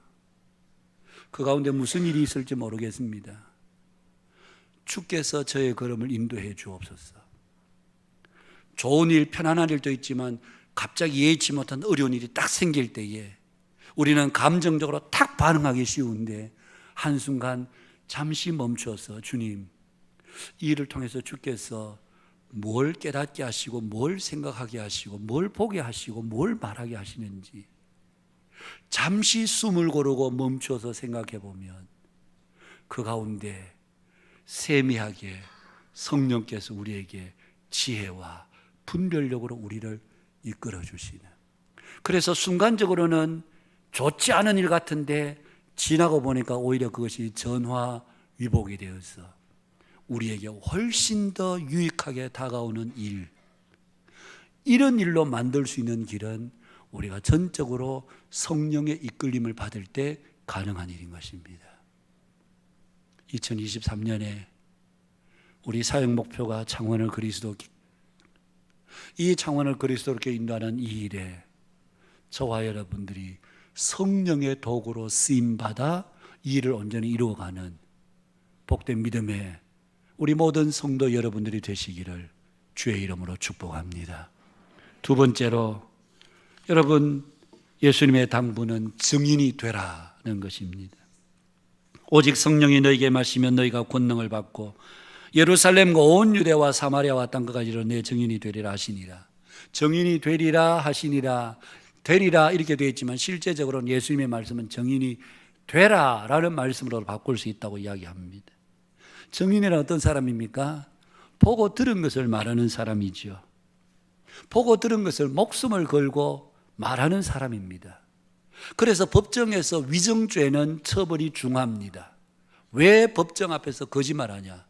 그 가운데 무슨 일이 있을지 모르겠습니다. 주께서 저의 걸음을 인도해 주옵소서. 좋은 일, 편안한 일도 있지만 갑자기 예의치 못한 어려운 일이 딱 생길 때에 우리는 감정적으로 탁 반응하기 쉬운데 한순간 잠시 멈춰서 주님, 이 일을 통해서 주께서 뭘 깨닫게 하시고 뭘 생각하게 하시고 뭘 보게 하시고 뭘 말하게 하시는지 잠시 숨을 고르고 멈춰서 생각해 보면 그 가운데 세미하게 성령께서 우리에게 지혜와 분별력으로 우리를 이끌어 주시는, 그래서 순간적으로는 좋지 않은 일 같은데 지나고 보니까 오히려 그것이 전화위복이 되어서 우리에게 훨씬 더 유익하게 다가오는 일, 이런 일로 만들 수 있는 길은 우리가 전적으로 성령의 이끌림을 받을 때 가능한 일인 것입니다. 2023년에 우리 사역 목표가 창원을 그리스도, 이 창원을 그리스도께 인도하는 이 일에 저와 여러분들이 성령의 도구로 쓰임받아 이 일을 온전히 이루어가는 복된 믿음의 우리 모든 성도 여러분들이 되시기를 주의 이름으로 축복합니다. 두 번째로, 여러분, 예수님의 당부는 증인이 되라는 것입니다. 오직 성령이 너희에게 마시면 너희가 권능을 받고 예루살렘과 온 유대와 사마리아와 땅끝까지로 내 증인이 되리라 하시니라. 증인이 되리라 하시니라, 되리라 이렇게 되어 있지만 실제적으로는 예수님의 말씀은 증인이 되라라는 말씀으로 바꿀 수 있다고 이야기합니다. 증인이란 어떤 사람입니까? 보고 들은 것을 말하는 사람이죠. 보고 들은 것을 목숨을 걸고 말하는 사람입니다. 그래서 법정에서 위증죄는 처벌이 중합니다. 왜 법정 앞에서 거짓말하냐?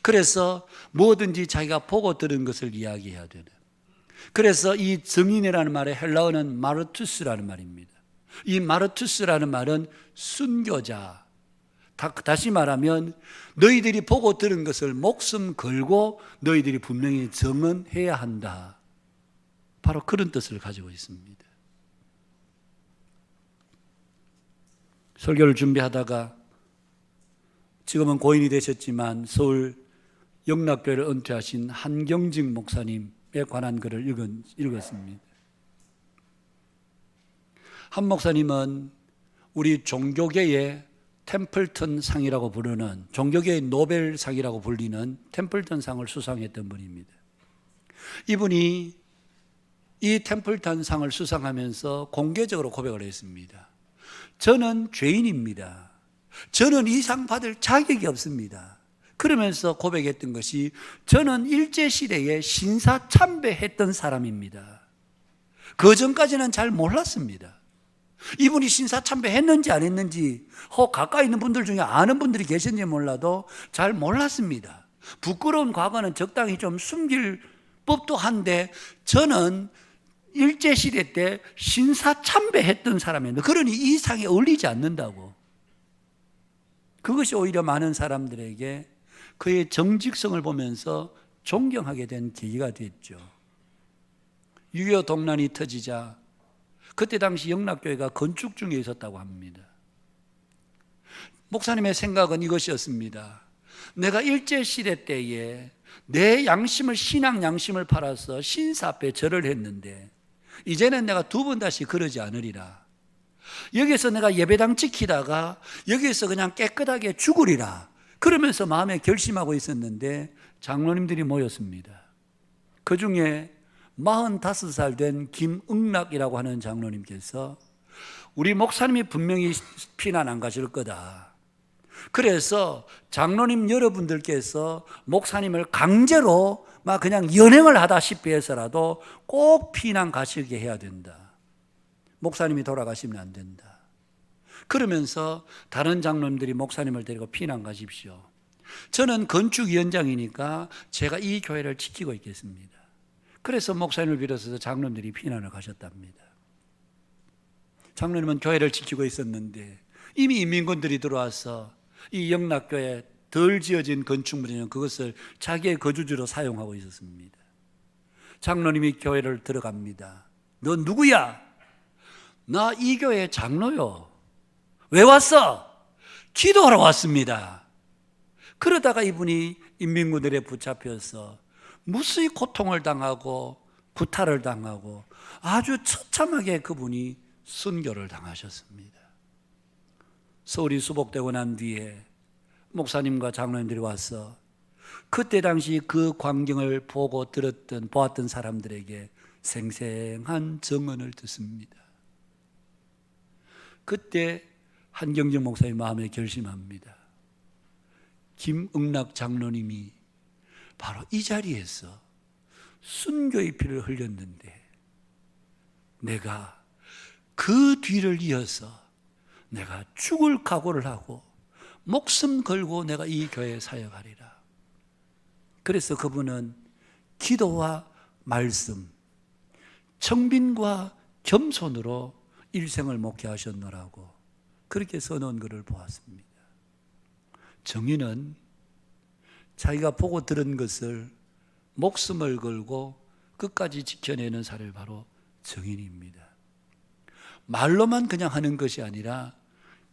그래서 뭐든지 자기가 보고 들은 것을 이야기해야 되는, 그래서 이 증인이라는 말의 헬라어는 마르투스라는 말입니다. 이 마르투스라는 말은 순교자, 다시 말하면 너희들이 보고 들은 것을 목숨 걸고 너희들이 분명히 증언해야 한다, 바로 그런 뜻을 가지고 있습니다. 설교를 준비하다가 지금은 고인이 되셨지만 서울 영락교회를 은퇴하신 한경직 목사님에 관한 글을 읽었습니다. 한 목사님은 우리 종교계의 템플턴 상이라고 부르는, 종교계의 노벨상이라고 불리는 템플턴 상을 수상했던 분입니다. 이분이 이 템플턴 상을 수상하면서 공개적으로 고백을 했습니다. 저는 죄인입니다. 저는 이 상 받을 자격이 없습니다. 그러면서 고백했던 것이, 저는 일제시대에 신사참배했던 사람입니다. 그 전까지는 잘 몰랐습니다. 이분이 신사참배했는지 안 했는지 혹 가까이 있는 분들 중에 아는 분들이 계신지 몰라도 잘 몰랐습니다. 부끄러운 과거는 적당히 좀 숨길 법도 한데 저는 일제시대 때 신사참배했던 사람이에요. 그러니 이 상에 어울리지 않는다고. 그것이 오히려 많은 사람들에게 그의 정직성을 보면서 존경하게 된 계기가 됐죠. 6.25 동란이 터지자 그때 당시 영락교회가 건축 중에 있었다고 합니다. 목사님의 생각은 이것이었습니다. 내가 일제시대 때에 내 양심을, 신앙 양심을 팔아서 신사 앞에 절을 했는데 이제는 내가 두 번 다시 그러지 않으리라. 여기서 내가 예배당 지키다가 여기서 그냥 깨끗하게 죽으리라. 그러면서 마음에 결심하고 있었는데 장로님들이 모였습니다. 그 중에 45살 된 김응락이라고 하는 장로님께서 우리 목사님이 분명히 피난 안 가실 거다. 그래서 장로님 여러분들께서 목사님을 강제로 막 그냥 연행을 하다시피 해서라도 꼭 피난 가시게 해야 된다. 목사님이 돌아가시면 안 된다. 그러면서 다른 장로님들이 목사님을 데리고 피난 가십시오. 저는 건축위원장이니까 제가 이 교회를 지키고 있겠습니다. 그래서 목사님을 비롯해서 장로님들이 피난을 가셨답니다. 장로님은 교회를 지키고 있었는데 이미 인민군들이 들어와서 이 영락교회 덜 지어진 건축물이는 그것을 자기의 거주지로 사용하고 있었습니다. 장로님이 교회를 들어갑니다. 너 누구야? 나 이 교회 장로요. 왜 왔어? 기도하러 왔습니다. 그러다가 이분이 인민군들에 붙잡혀서 무수히 고통을 당하고 구타를 당하고 아주 처참하게 그분이 순교를 당하셨습니다. 서울이 수복되고 난 뒤에 목사님과 장로님들이 와서 그때 당시 그 광경을 보고 보았던 사람들에게 생생한 증언을 듣습니다. 그때 한경정 목사님 마음에 결심합니다. 김응락 장로님이 바로 이 자리에서 순교의 피를 흘렸는데 내가 그 뒤를 이어서 내가 죽을 각오를 하고 목숨 걸고 내가 이 교회에 사역하리라. 그래서 그분은 기도와 말씀, 청빈과 겸손으로 일생을 목회하셨노라고 그렇게 써놓은 글을 보았습니다. 정의는 자기가 보고 들은 것을 목숨을 걸고 끝까지 지켜내는 사람이 바로 정인입니다. 말로만 그냥 하는 것이 아니라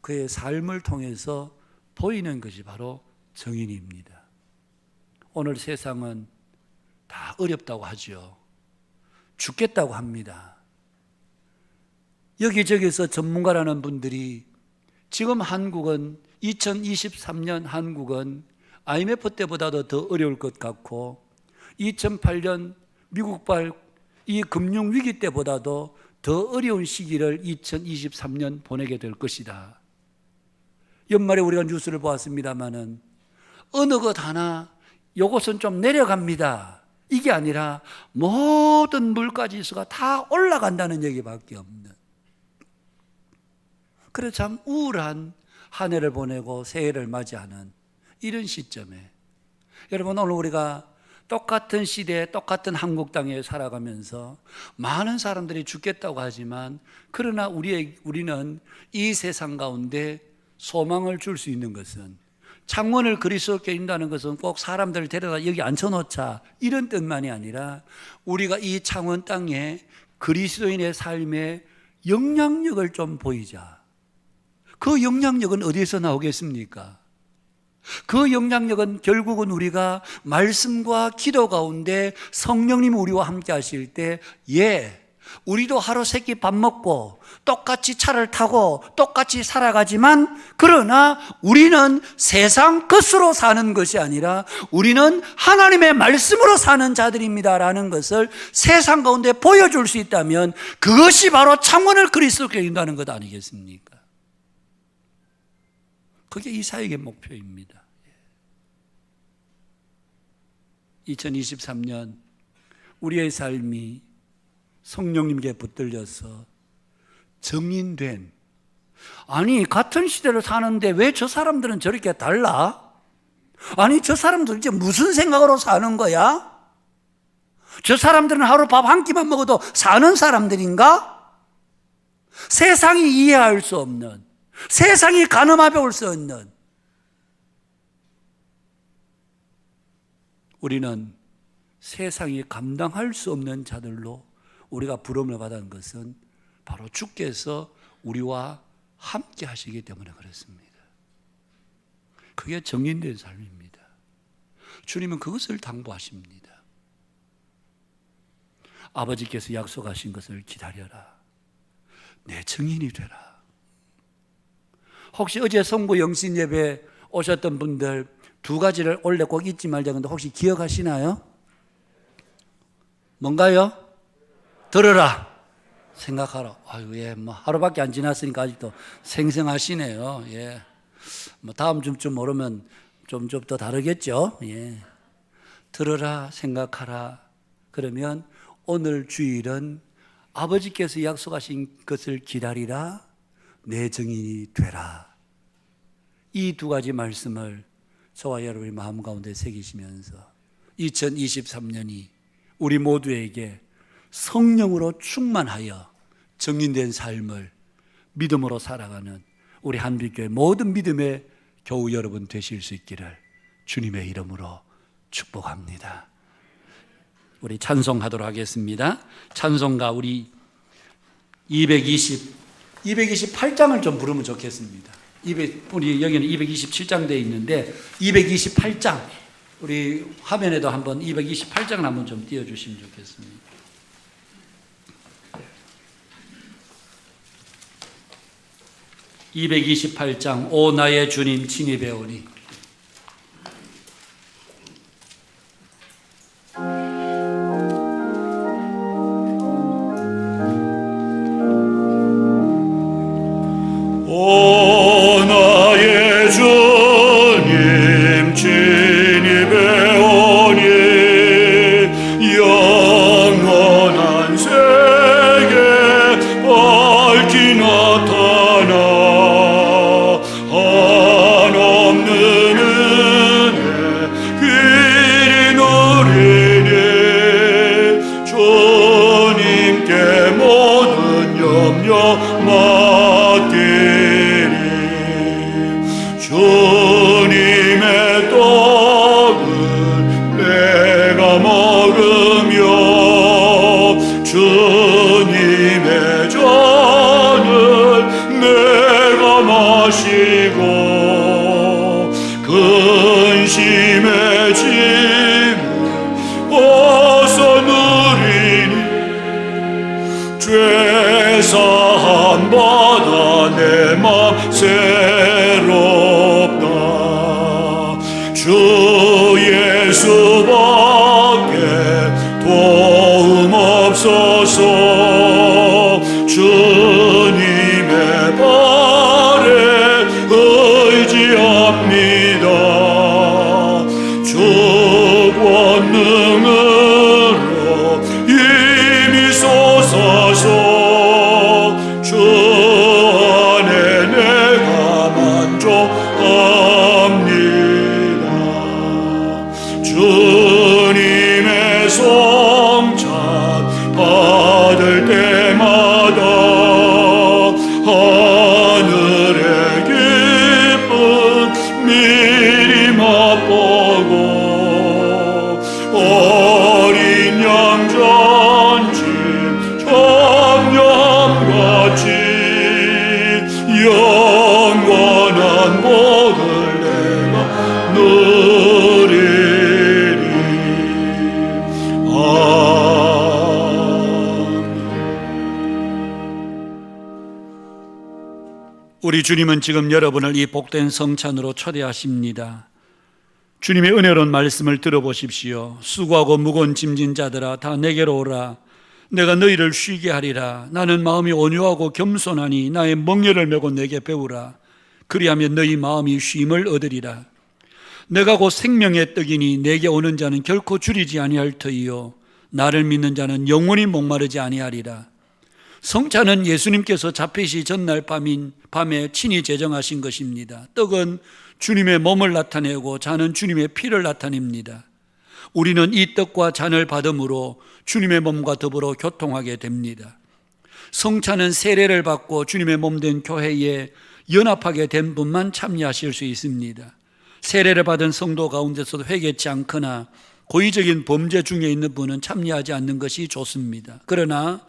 그의 삶을 통해서 보이는 것이 바로 정인입니다. 오늘 세상은 다 어렵다고 하죠. 죽겠다고 합니다. 여기저기서 전문가라는 분들이 지금 한국은 2023년 한국은 IMF 때보다도 더 어려울 것 같고 2008년 미국발 이 금융위기 때보다도 더 어려운 시기를 2023년 보내게 될 것이다. 연말에 우리가 뉴스를 보았습니다마는 어느 것 하나 이것은 좀 내려갑니다. 이게 아니라 모든 물가지수가 다 올라간다는 얘기밖에 없는. 그래서 참 우울한 한 해를 보내고 새해를 맞이하는 이런 시점에 여러분 오늘 우리가 똑같은 시대에 똑같은 한국 땅에 살아가면서 많은 사람들이 죽겠다고 하지만 그러나 우리는 이 세상 가운데 소망을 줄 수 있는 것은 창문을 그리스도께 인다는 것은 꼭 사람들을 데려다 여기 앉혀놓자 이런 뜻만이 아니라 우리가 이 창원 땅에 그리스도인의 삶에 영향력을 좀 보이자. 그 영향력은 어디에서 나오겠습니까? 그 영향력은 결국은 우리가 말씀과 기도 가운데 성령님이 우리와 함께 하실 때 우리도 하루 세끼 밥 먹고 똑같이 차를 타고 똑같이 살아가지만 그러나 우리는 세상 것으로 사는 것이 아니라 우리는 하나님의 말씀으로 사는 자들입니다라는 것을 세상 가운데 보여줄 수 있다면 그것이 바로 창원을 그리스도께 인도하는 것 아니겠습니까? 그게 이 사역의 목표입니다. 2023년 우리의 삶이 성령님께 붙들려서 정인된 아니 같은 시대를 사는데 왜 저 사람들은 저렇게 달라? 아니 저 사람들 이제 무슨 생각으로 사는 거야? 저 사람들은 하루 밥 한 끼만 먹어도 사는 사람들인가? 세상이 이해할 수 없는, 세상이 가늠하게 올 수 없는, 우리는 세상이 감당할 수 없는 자들로 우리가 부름을 받은 것은 바로 주께서 우리와 함께 하시기 때문에 그렇습니다. 그게 정인된 삶입니다. 주님은 그것을 당부하십니다. 아버지께서 약속하신 것을 기다려라. 내 증인이 되라. 혹시 어제 성부 영신 예배 오셨던 분들 두 가지를 원래 꼭 잊지 말자 근데 혹시 기억하시나요? 뭔가요? 들으라. 생각하라. 아유, 예, 뭐 하루밖에 안 지났으니까 아직도 생생하시네요. 예. 뭐 다음 주쯤 오르면 좀 더 다르겠죠. 예. 들으라, 생각하라. 그러면 오늘 주일은 아버지께서 약속하신 것을 기다리라, 내 증인이 되라. 이 두 가지 말씀을 저와 여러분의 마음 가운데 새기시면서 2023년이 우리 모두에게 성령으로 충만하여 증인된 삶을 믿음으로 살아가는 우리 한빛교회 모든 믿음의 교우 여러분 되실 수 있기를 주님의 이름으로 축복합니다. 우리 찬송하도록 하겠습니다. 찬송가 우리 228장을 좀 부르면 좋겠습니다. 우리 여기는 227장 되어 있는데 228장 우리 화면에도 한번 228장을 한번 좀 띄워주시면 좋겠습니다. (228장) 오 나의 주님 친히 배우니 오 나의 주님 친히 배우니 영원한 세계 밝히 나타나 한없는 은혜 길이 누리니 주님께 모든 염려 맡기리 주님의 떡을 내가 먹으며 주님의 잔을 내가 마시고 근심의 짐을 벗어 누리니 죄사함 받아 내 맘 새롭다 주 예수밖에 도움 없어서 주님의 발에 의지합니다 주 권능으로 힘이 솟아서 주 안에 내가 만족합니다 주님의 성찬 받을 때마다 하늘의 기쁨 미리 맛보고 어린 양 전진 청년같이 영원한 복을 내가 누리리 우리 주님은 지금 여러분을 이 복된 성찬으로 초대하십니다. 주님의 은혜로운 말씀을 들어보십시오. 수고하고 무거운 짐진 자들아 다 내게로 오라. 내가 너희를 쉬게 하리라. 나는 마음이 온유하고 겸손하니 나의 멍에를 메고 내게 배우라. 그리하면 너희 마음이 쉼을 얻으리라. 내가 곧 생명의 떡이니 내게 오는 자는 결코 줄이지 아니할 터이요 나를 믿는 자는 영원히 목마르지 아니하리라. 성찬은 예수님께서 잡히시 전날 밤에 친히 제정하신 것입니다. 떡은 주님의 몸을 나타내고 잔은 주님의 피를 나타냅니다. 우리는 이 떡과 잔을 받음으로 주님의 몸과 더불어 교통하게 됩니다. 성찬은 세례를 받고 주님의 몸된 교회에 연합하게 된 분만 참여하실 수 있습니다. 세례를 받은 성도 가운데서도 회개치 않거나 고의적인 범죄 중에 있는 분은 참여하지 않는 것이 좋습니다. 그러나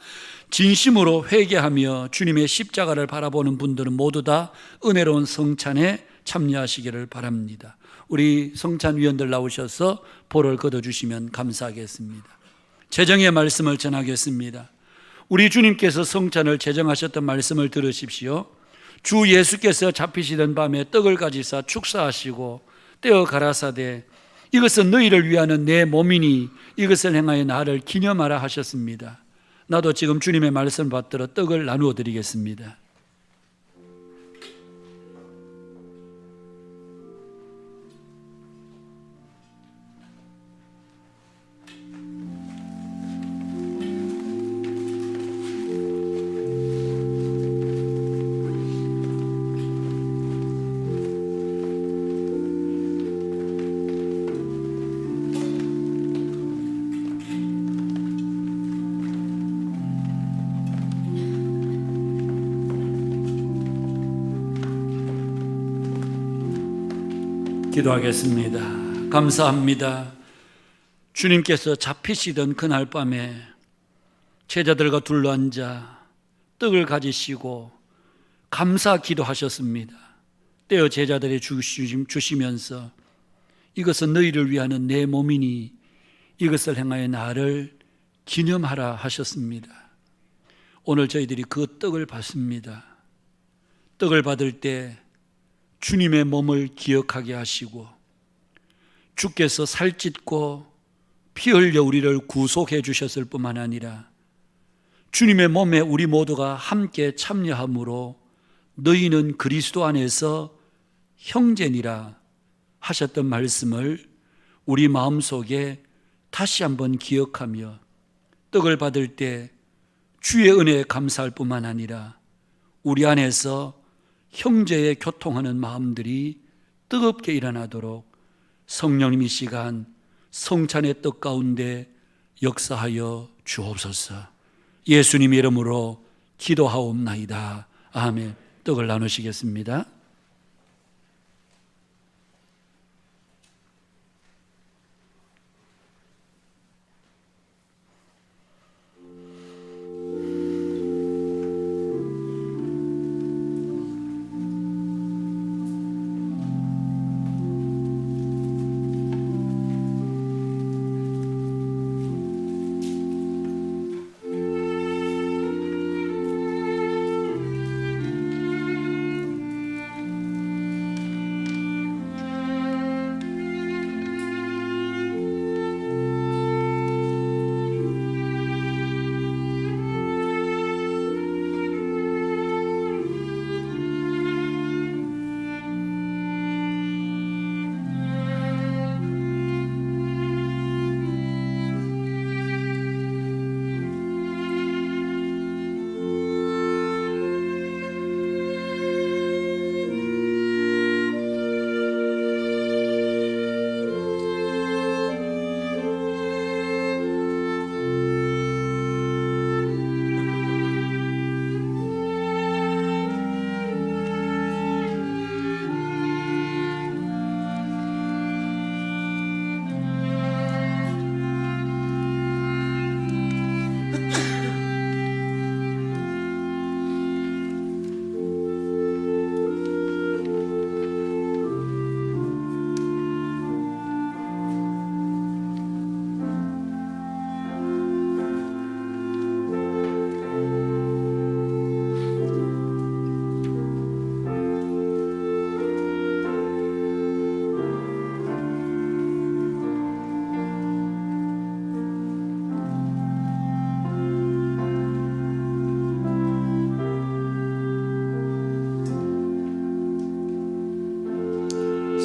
진심으로 회개하며 주님의 십자가를 바라보는 분들은 모두 다 은혜로운 성찬에 참여하시기를 바랍니다. 우리 성찬위원들 나오셔서 볼을 걷어주시면 감사하겠습니다. 제정의 말씀을 전하겠습니다. 우리 주님께서 성찬을 제정하셨던 말씀을 들으십시오. 주 예수께서 잡히시던 밤에 떡을 가지사 축사하시고 떼어 가라사대 이것은 너희를 위하는 내 몸이니 이것을 행하여 나를 기념하라 하셨습니다. 나도 지금 주님의 말씀을 받들어 떡을 나누어 드리겠습니다. 기도하겠습니다. 감사합니다. 주님께서 잡히시던 그날 밤에 제자들과 둘러앉아 떡을 가지시고 감사 기도하셨습니다. 떼어 제자들이 주시면서 이것은 너희를 위하는 내 몸이니 이것을 행하여 나를 기념하라 하셨습니다. 오늘 저희들이 그 떡을 받습니다. 떡을 받을 때 주님의 몸을 기억하게 하시고 주께서 살찢고 피 흘려 우리를 구속해 주셨을 뿐만 아니라 주님의 몸에 우리 모두가 함께 참여함으로 너희는 그리스도 안에서 형제니라 하셨던 말씀을 우리 마음속에 다시 한번 기억하며 떡을 받을 때 주의 은혜에 감사할 뿐만 아니라 우리 안에서 형제의 교통하는 마음들이 뜨겁게 일어나도록 성령님 이 시간 성찬의 떡 가운데 역사하여 주옵소서. 예수님 이름으로 기도하옵나이다. 아멘. 떡을 나누시겠습니다.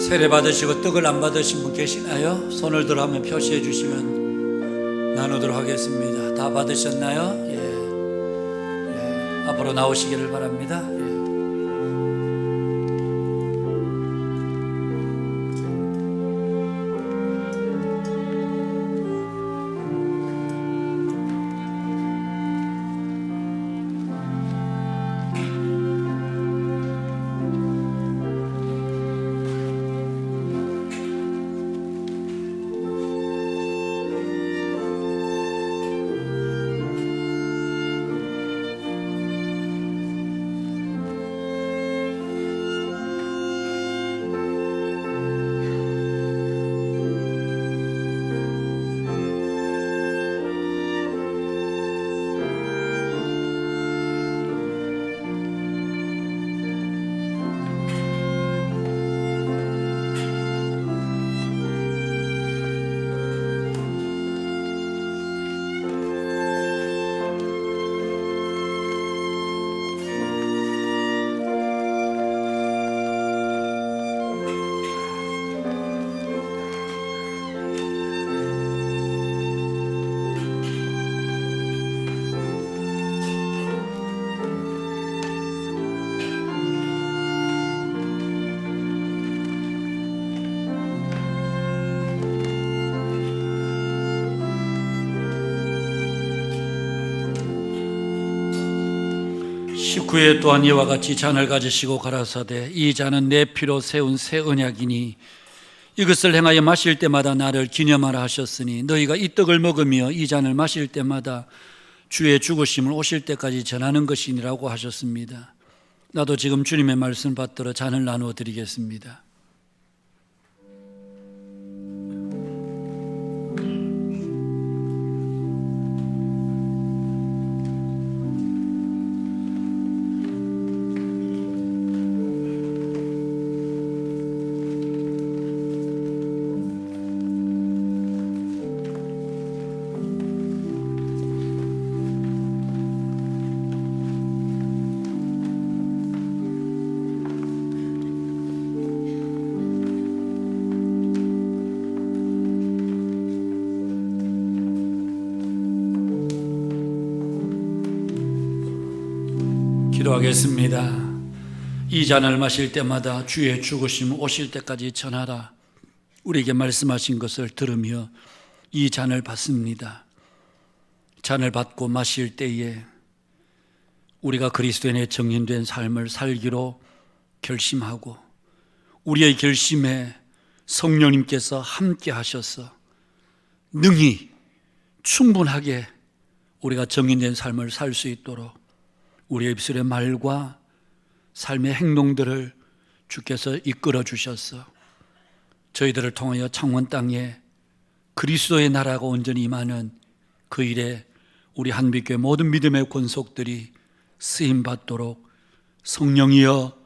세례 받으시고 떡을 안 받으신 분 계시나요? 손을 들어 한번 표시해 주시면 나누도록 하겠습니다. 다 받으셨나요? 예. 앞으로 나오시기를 바랍니다. 예. 식후에 또한 이와 같이 잔을 가지시고 가라사대 이 잔은 내 피로 세운 새 언약이니 이것을 행하여 마실 때마다 나를 기념하라 하셨으니 너희가 이 떡을 먹으며 이 잔을 마실 때마다 주의 죽으심을 오실 때까지 전하는 것이니라고 하셨습니다. 나도 지금 주님의 말씀 받들어 잔을 나누어 드리겠습니다. 기도하겠습니다. 이 잔을 마실 때마다 주의 죽으심 오실 때까지 전하라. 우리에게 말씀하신 것을 들으며 이 잔을 받습니다. 잔을 받고 마실 때에 우리가 그리스도인의 정인된 삶을 살기로 결심하고 우리의 결심에 성령님께서 함께 하셔서 능히 충분하게 우리가 정인된 삶을 살 수 있도록 우리의 입술의 말과 삶의 행동들을 주께서 이끌어 주셔서 저희들을 통하여 창원 땅에 그리스도의 나라가 온전히 임하는 그 일에 우리 한빛교회 모든 믿음의 권속들이 쓰임받도록 성령이여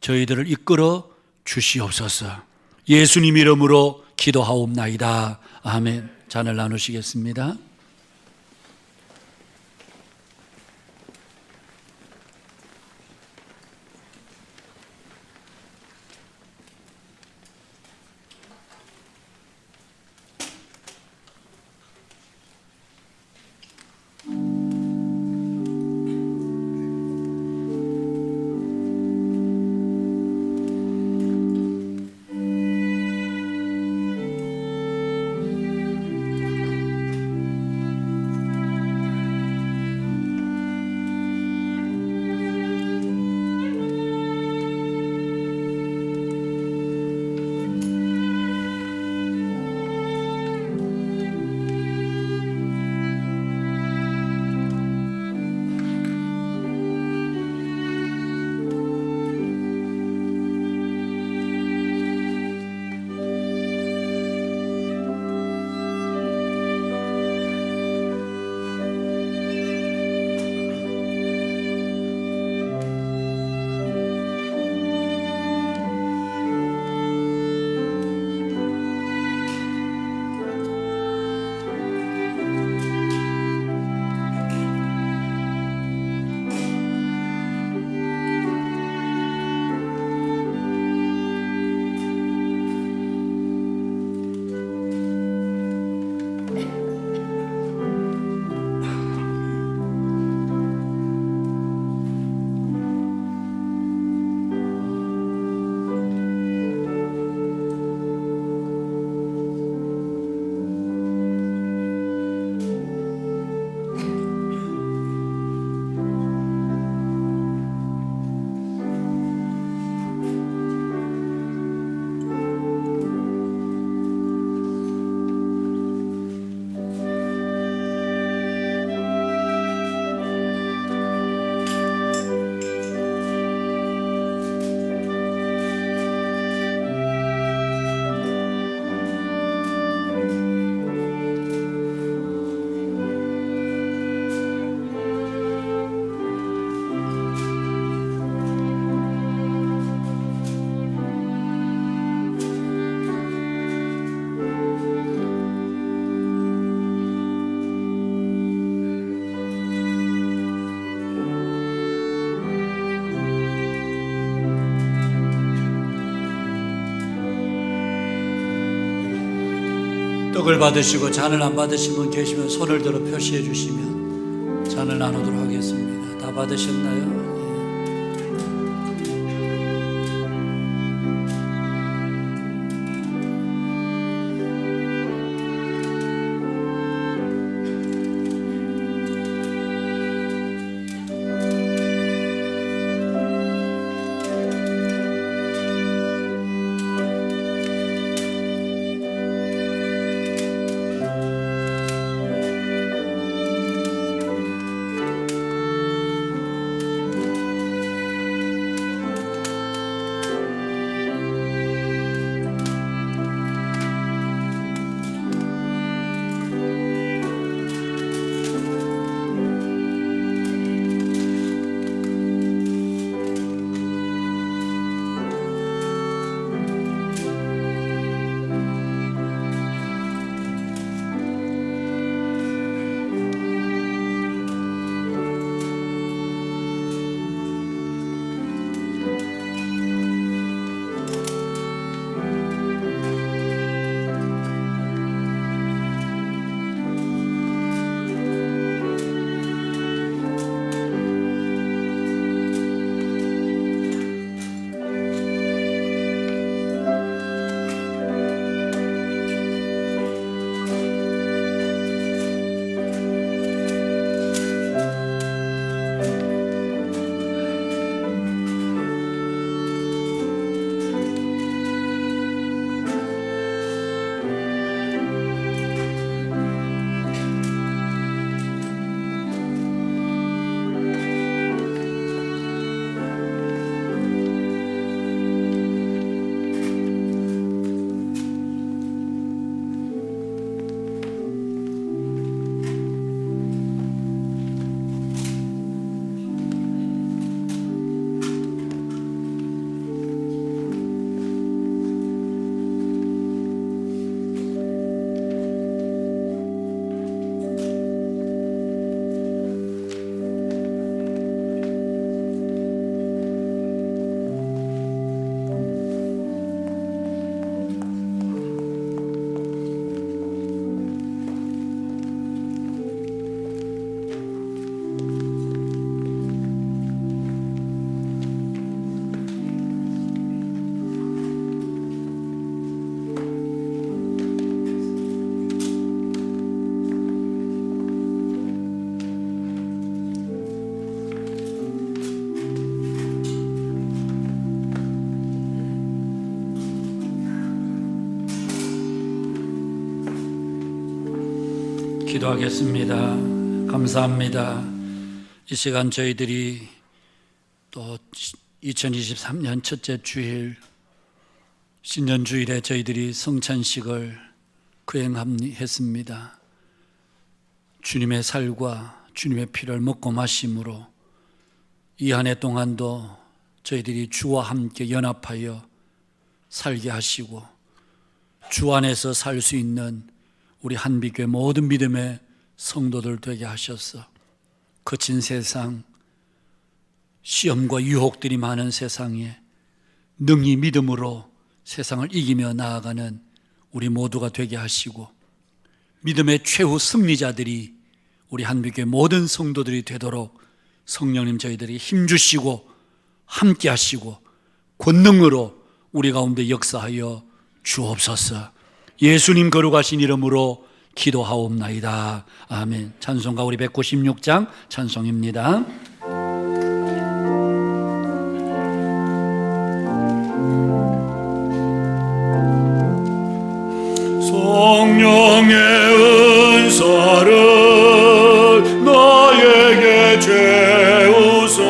저희들을 이끌어 주시옵소서. 예수님 이름으로 기도하옵나이다. 아멘. 잔을 나누시겠습니다. 떡을 받으시고 잔을 안 받으신 분 계시면 손을 들어 표시해 주시면 잔을 나누도록 하겠습니다. 다 받으셨나요? 기도하겠습니다. 감사합니다. 이 시간 저희들이 또 2023년 첫째 주일 신년 주일에 저희들이 성찬식을 거행했습니다. 주님의 살과 주님의 피를 먹고 마심으로 이 한 해 동안도 저희들이 주와 함께 연합하여 살게 하시고 주 안에서 살 수 있는 우리 한빛교회 모든 믿음의 성도들 되게 하셔서 거친 세상, 시험과 유혹들이 많은 세상에 능히 믿음으로 세상을 이기며 나아가는 우리 모두가 되게 하시고 믿음의 최후 승리자들이 우리 한빛교회 모든 성도들이 되도록 성령님 저희들이 힘주시고 함께 하시고 권능으로 우리 가운데 역사하여 주옵소서. 예수님 거룩하신 이름으로 기도하옵나이다. 아멘. 찬송가 우리 196장 찬송입니다. 성령의 은사를 나에게 채우사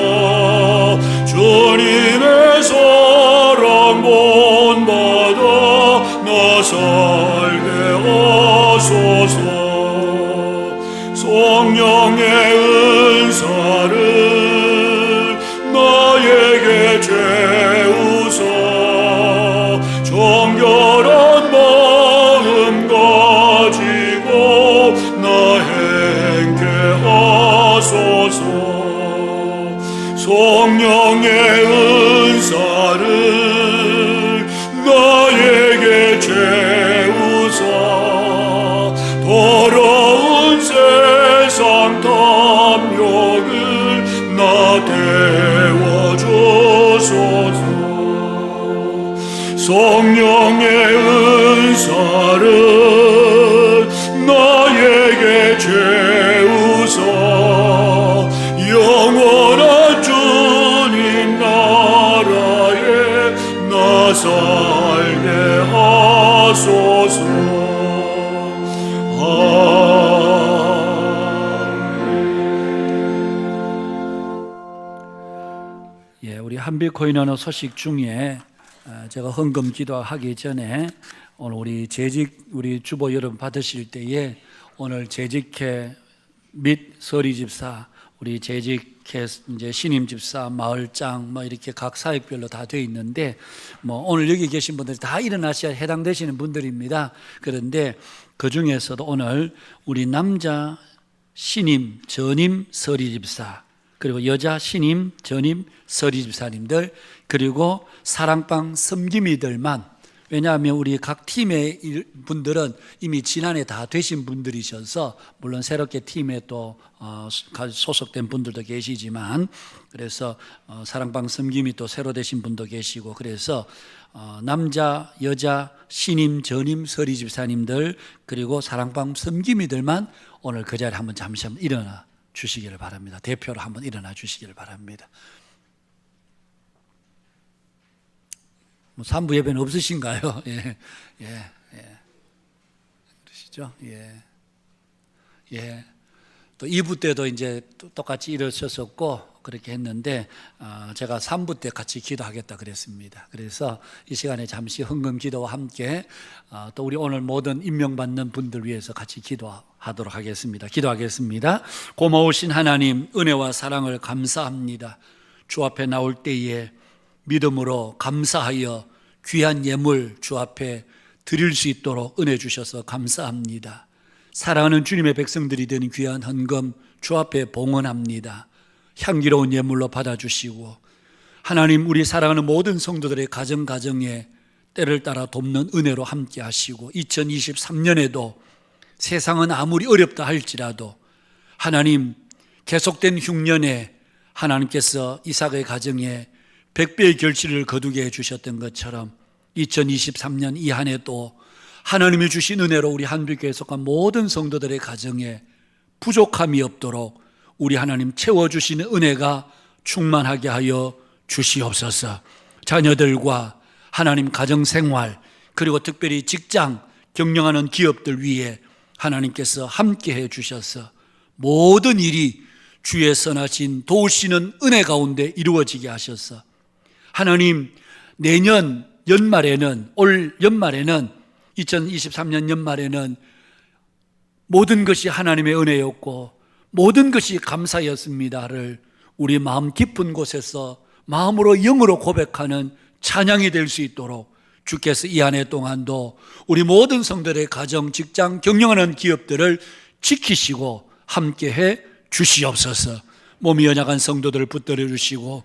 주님의 사랑 본받아 나 살게 하소서. 성령의 은사를 나에게 채우사 정결한 마음 가지고 나 행케 하소서. 성령의 은사를 나에게 채우사 더러운 세상 탐욕을 나 태워주소서. 성령의 은사를 나에게 채우사 영원한 주님 나라에 나 살게 하소서. 예, 우리 한빛코인하는 소식 중에 제가 헌금 기도하기 전에 오늘 우리 주보 여러분 받으실 때에 오늘 재직회 및 서리집사, 우리 재직회 이제 신임 집사, 마을장 뭐 이렇게 각 사역별로 다 되어 있는데 뭐 오늘 여기 계신 분들이 다 일어나셔야 해당되시는 분들입니다. 그런데 그 중에서도 오늘 우리 남자 신임, 전임, 서리집사 그리고 여자 신임, 전임, 서리집사님들 그리고 사랑방 섬김이들만, 왜냐하면 우리 각 팀의 분들은 이미 지난해 다 되신 분들이셔서 물론 새롭게 팀에 또 소속된 분들도 계시지만 그래서 사랑방 섬김이 또 새로 되신 분도 계시고 그래서 남자, 여자, 신임, 전임, 서리집사님들 그리고 사랑방 섬김이들만 오늘 그 자리에 한번 잠시 한번 일어나 주시기를 바랍니다. 대표로 한번 일어나 주시기를 바랍니다. 뭐 3부 예배는 없으신가요? 예. 그러시죠? 예. 또 2부 때도 이제 똑같이 일어섰었고 그렇게 했는데 제가 3부 때 같이 기도하겠다 그랬습니다. 그래서 이 시간에 잠시 헌금 기도와 함께 또 우리 오늘 모든 임명받는 분들 위해서 같이 기도하도록 하겠습니다. 기도하겠습니다. 고마우신 하나님, 은혜와 사랑을 감사합니다. 주 앞에 나올 때에 믿음으로 감사하여 귀한 예물 주 앞에 드릴 수 있도록 은혜 주셔서 감사합니다. 사랑하는 주님의 백성들이 된 귀한 헌금 주 앞에 봉헌합니다. 향기로운 예물로 받아주시고 하나님, 우리 사랑하는 모든 성도들의 가정에 때를 따라 돕는 은혜로 함께 하시고 2023년에도 세상은 아무리 어렵다 할지라도 하나님, 계속된 흉년에 하나님께서 이삭의 가정에 100배의 결실을 거두게 해주셨던 것처럼 2023년 이 한 해도 하나님이 주신 은혜로 우리 한빛교회에 속한 모든 성도들의 가정에 부족함이 없도록 우리 하나님 채워주시는 은혜가 충만하게 하여 주시옵소서. 자녀들과 하나님 가정생활 그리고 특별히 직장 경영하는 기업들 위해 하나님께서 함께해 주셔서 모든 일이 주의 선하신 도우시는 은혜 가운데 이루어지게 하셔서 하나님 내년 연말에는 올 연말에는 2023년 연말에는 모든 것이 하나님의 은혜였고 모든 것이 감사였습니다를 우리 마음 깊은 곳에서 마음으로 영으로 고백하는 찬양이 될 수 있도록 주께서 이 한 해 동안도 우리 모든 성도들의 가정, 직장, 경영하는 기업들을 지키시고 함께해 주시옵소서. 몸이 연약한 성도들을 붙들어 주시고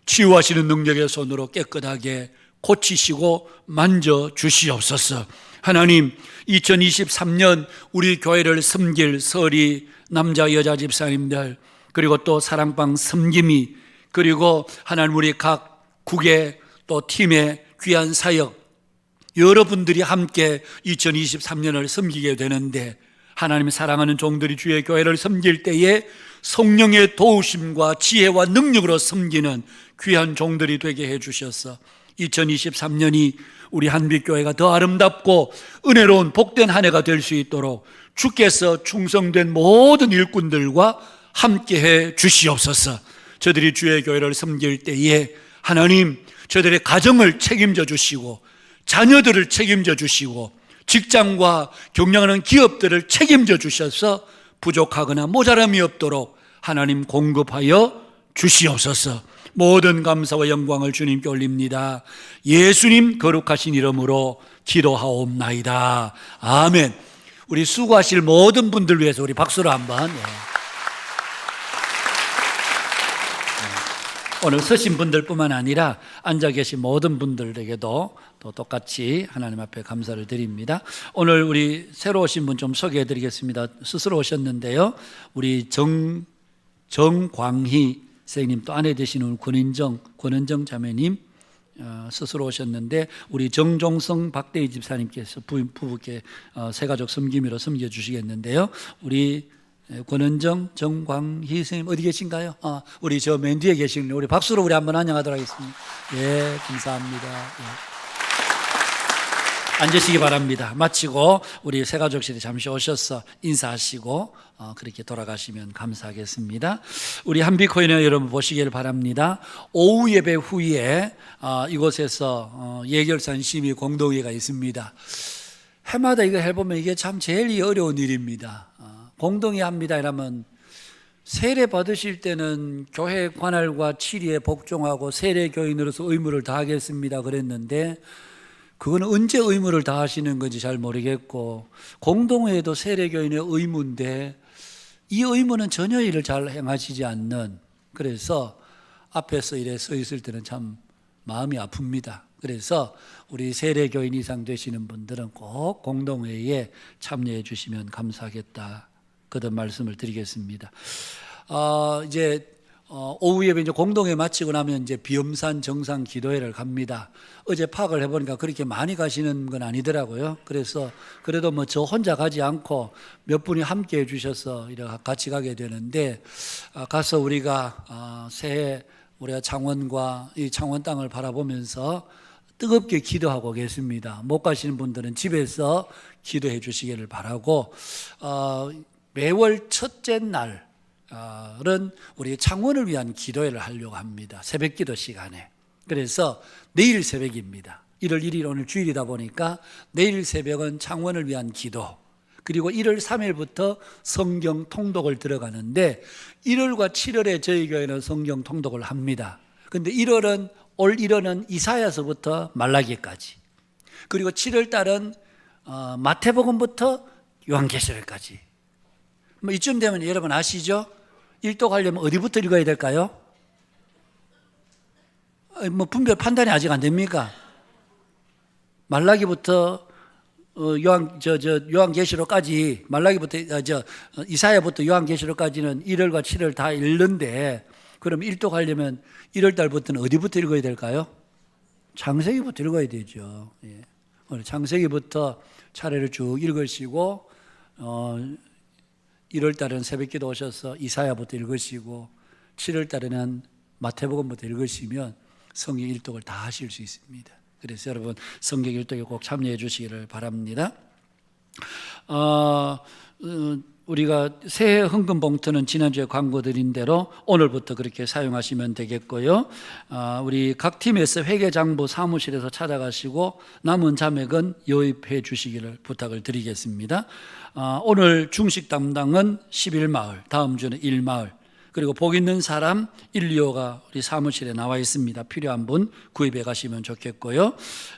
치유하시는 능력의 손으로 깨끗하게 고치시고 만져 주시옵소서. 하나님 2023년 우리 교회를 섬길 서리 남자 여자 집사님들 그리고 또 사랑방 섬김이 그리고 하나님 우리 각 국의 또 팀의 귀한 사역 여러분들이 함께 2023년을 섬기게 되는데 하나님 사랑하는 종들이 주의 교회를 섬길 때에 성령의 도우심과 지혜와 능력으로 섬기는 귀한 종들이 되게 해주셔서 2023년이 우리 한빛교회가 더 아름답고 은혜로운 복된 한 해가 될 수 있도록 주께서 충성된 모든 일꾼들과 함께해 주시옵소서. 저들이 주의 교회를 섬길 때에 하나님 저들의 가정을 책임져 주시고 자녀들을 책임져 주시고 직장과 경영하는 기업들을 책임져 주셔서 부족하거나 모자람이 없도록 하나님 공급하여 주시옵소서. 모든 감사와 영광을 주님께 올립니다. 예수님 거룩하신 이름으로 기도하옵나이다. 아멘. 우리 수고하실 모든 분들 위해서 우리 박수로 한번. 오늘 서신 분들뿐만 아니라 앉아 계신 모든 분들에게도 또 똑같이 하나님 앞에 감사를 드립니다. 오늘 우리 새로 오신 분 좀 소개해 드리겠습니다. 스스로 오셨는데요. 우리 정광희 선생님 또 아내 되시는 권은정 자매님 스스로 오셨는데 우리 정종성 박대희 집사님께서 부부께 새가족 섬김으로 섬겨주시겠는데요. 우리 권은정, 정광희 선생님 어디 계신가요? 우리 저 맨 뒤에 계시는 우리 박수로 우리 한번 환영하도록 하겠습니다. 예, 감사합니다. 예. 앉으시기 바랍니다. 마치고 우리 새가족실에 잠시 오셔서 인사하시고 그렇게 돌아가시면 감사하겠습니다. 우리 한빛코인회 여러분 보시길 바랍니다. 오후 예배 후에 이곳에서 예결산 심의 공동회가 있습니다. 해마다 이거 해보면 이게 참 제일 어려운 일입니다. 공동회 합니다 이러면 세례 받으실 때는 교회 관할과 치리에 복종하고 세례 교인으로서 의무를 다하겠습니다 그랬는데 그건 언제 의무를 다하시는 건지 잘 모르겠고 공동회에도 세례교인의 의무인데 이 의무는 전혀 일을 잘 행하시지 않는 그래서 앞에서 이래 서 있을 때는 참 마음이 아픕니다. 그래서 우리 세례교인 이상 되시는 분들은 꼭 공동회에 참여해 주시면 감사하겠다 그런 말씀을 드리겠습니다. 이제 오후 예배 이제 공동회 마치고 나면 이제 비엄산 정상 기도회를 갑니다. 어제 파악을 해보니까 그렇게 많이 가시는 건 아니더라고요. 그래서 그래도 뭐 저 혼자 가지 않고 몇 분이 함께 해주셔서 이렇게 같이 가게 되는데 가서 우리가 새해 우리가 창원과 이 창원 땅을 바라보면서 뜨겁게 기도하고 계십니다. 못 가시는 분들은 집에서 기도해 주시기를 바라고 매월 첫째 날 은 우리 창원을 위한 기도회를 하려고 합니다. 새벽 기도 시간에. 그래서 내일 새벽입니다. 1월 1일 오늘 주일이다 보니까 내일 새벽은 창원을 위한 기도 그리고 1월 3일부터 성경 통독을 들어가는데 1월과 7월에 저희 교회는 성경 통독을 합니다. 근데 올 1월은 이사야서부터 말라기까지 그리고 7월 달은 마태복음부터 요한계시록까지 뭐 이쯤 되면 여러분 아시죠? 일독하려면 어디부터 읽어야 될까요? 뭐 분별 판단이 아직 안 됩니까? 말라기부터 요한계시록까지 말라기부터 이사야부터 요한계시록까지는 1월과 7월 다 읽는데 그럼 일독하려면 1월 달부터는 어디부터 읽어야 될까요? 창세기부터 읽어야 되죠. 예. 오늘 창세기부터 차례를 쭉 읽으시고 1월 달은 새벽기도 오셔서 이사야부터 읽으시고 7월 달에는 마태복음부터 읽으시면 성경 일독을 다 하실 수 있습니다. 그래서 여러분 성경 일독에 꼭 참여해 주시기를 바랍니다. 우리가 새해 헌금 봉투는 지난주에 광고 드린 대로 오늘부터 그렇게 사용하시면 되겠고요. 우리 각 팀에서 회계장부 사무실에서 찾아가시고 남은 잔액은 요입해 주시기를 부탁을 드리겠습니다. 오늘 중식 담당은 11마을, 다음 주는 1마을, 그리고 복 있는 사람 1, 2호가 우리 사무실에 나와 있습니다. 필요한 분 구입해 가시면 좋겠고요.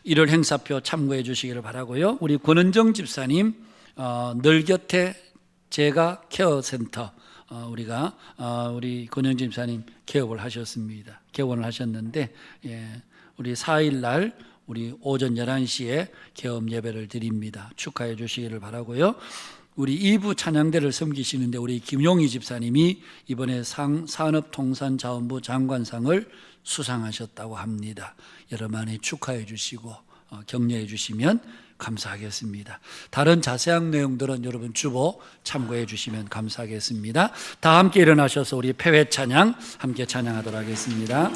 1월 행사표 참고해 주시기를 바라고요. 우리 권은정 집사님 늘 곁에 제가 케어센터 우리가 우리 권영 집사님 개업을 하셨습니다. 개원을 하셨는데 우리 4일 날 우리 오전 11시에 개업 예배를 드립니다. 축하해 주시기를 바라고요. 우리 2부 찬양대를 섬기시는데 우리 김용희 집사님이 이번에 산업통상자원부 장관상을 수상하셨다고 합니다. 여러 많이 축하해 주시고 격려해 주시면 감사하겠습니다. 다른 자세한 내용들은 여러분 주보 참고해 주시면 감사하겠습니다. 다 함께 일어나셔서 우리 폐회 찬양 함께 찬양하도록 하겠습니다.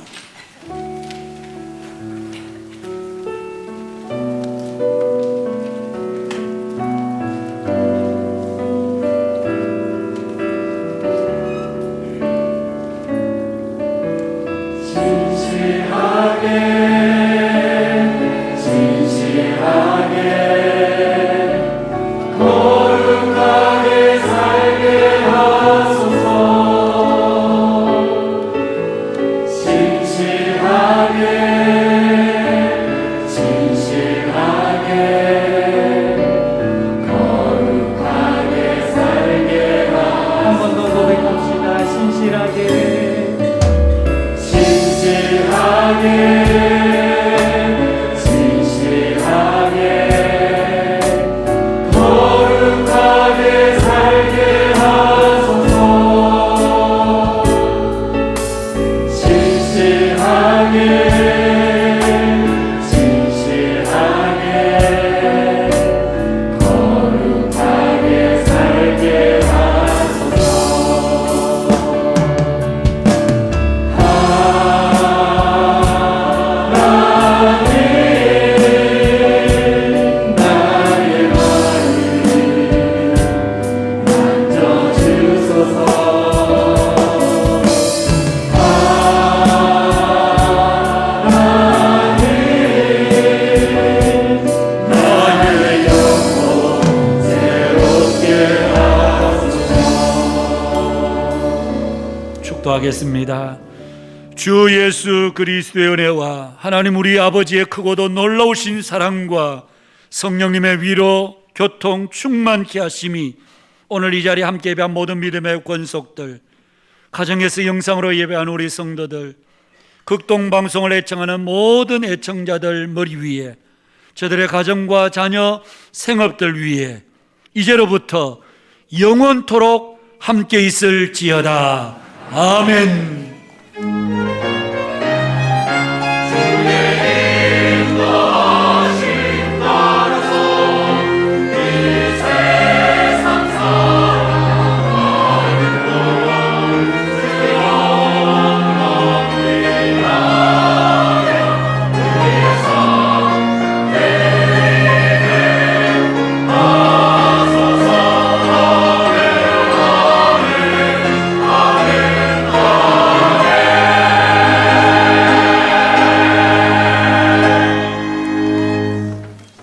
하겠습니다. 주 예수 그리스도의 은혜와 하나님 우리 아버지의 크고도 놀라우신 사랑과 성령님의 위로 교통 충만케 하심이 오늘 이 자리에 함께 예배한 모든 믿음의 권속들, 가정에서 영상으로 예배한 우리 성도들, 극동방송을 애청하는 모든 애청자들 머리 위에, 저들의 가정과 자녀 생업들 위에 이제로부터 영원토록 함께 있을지어다. 아멘.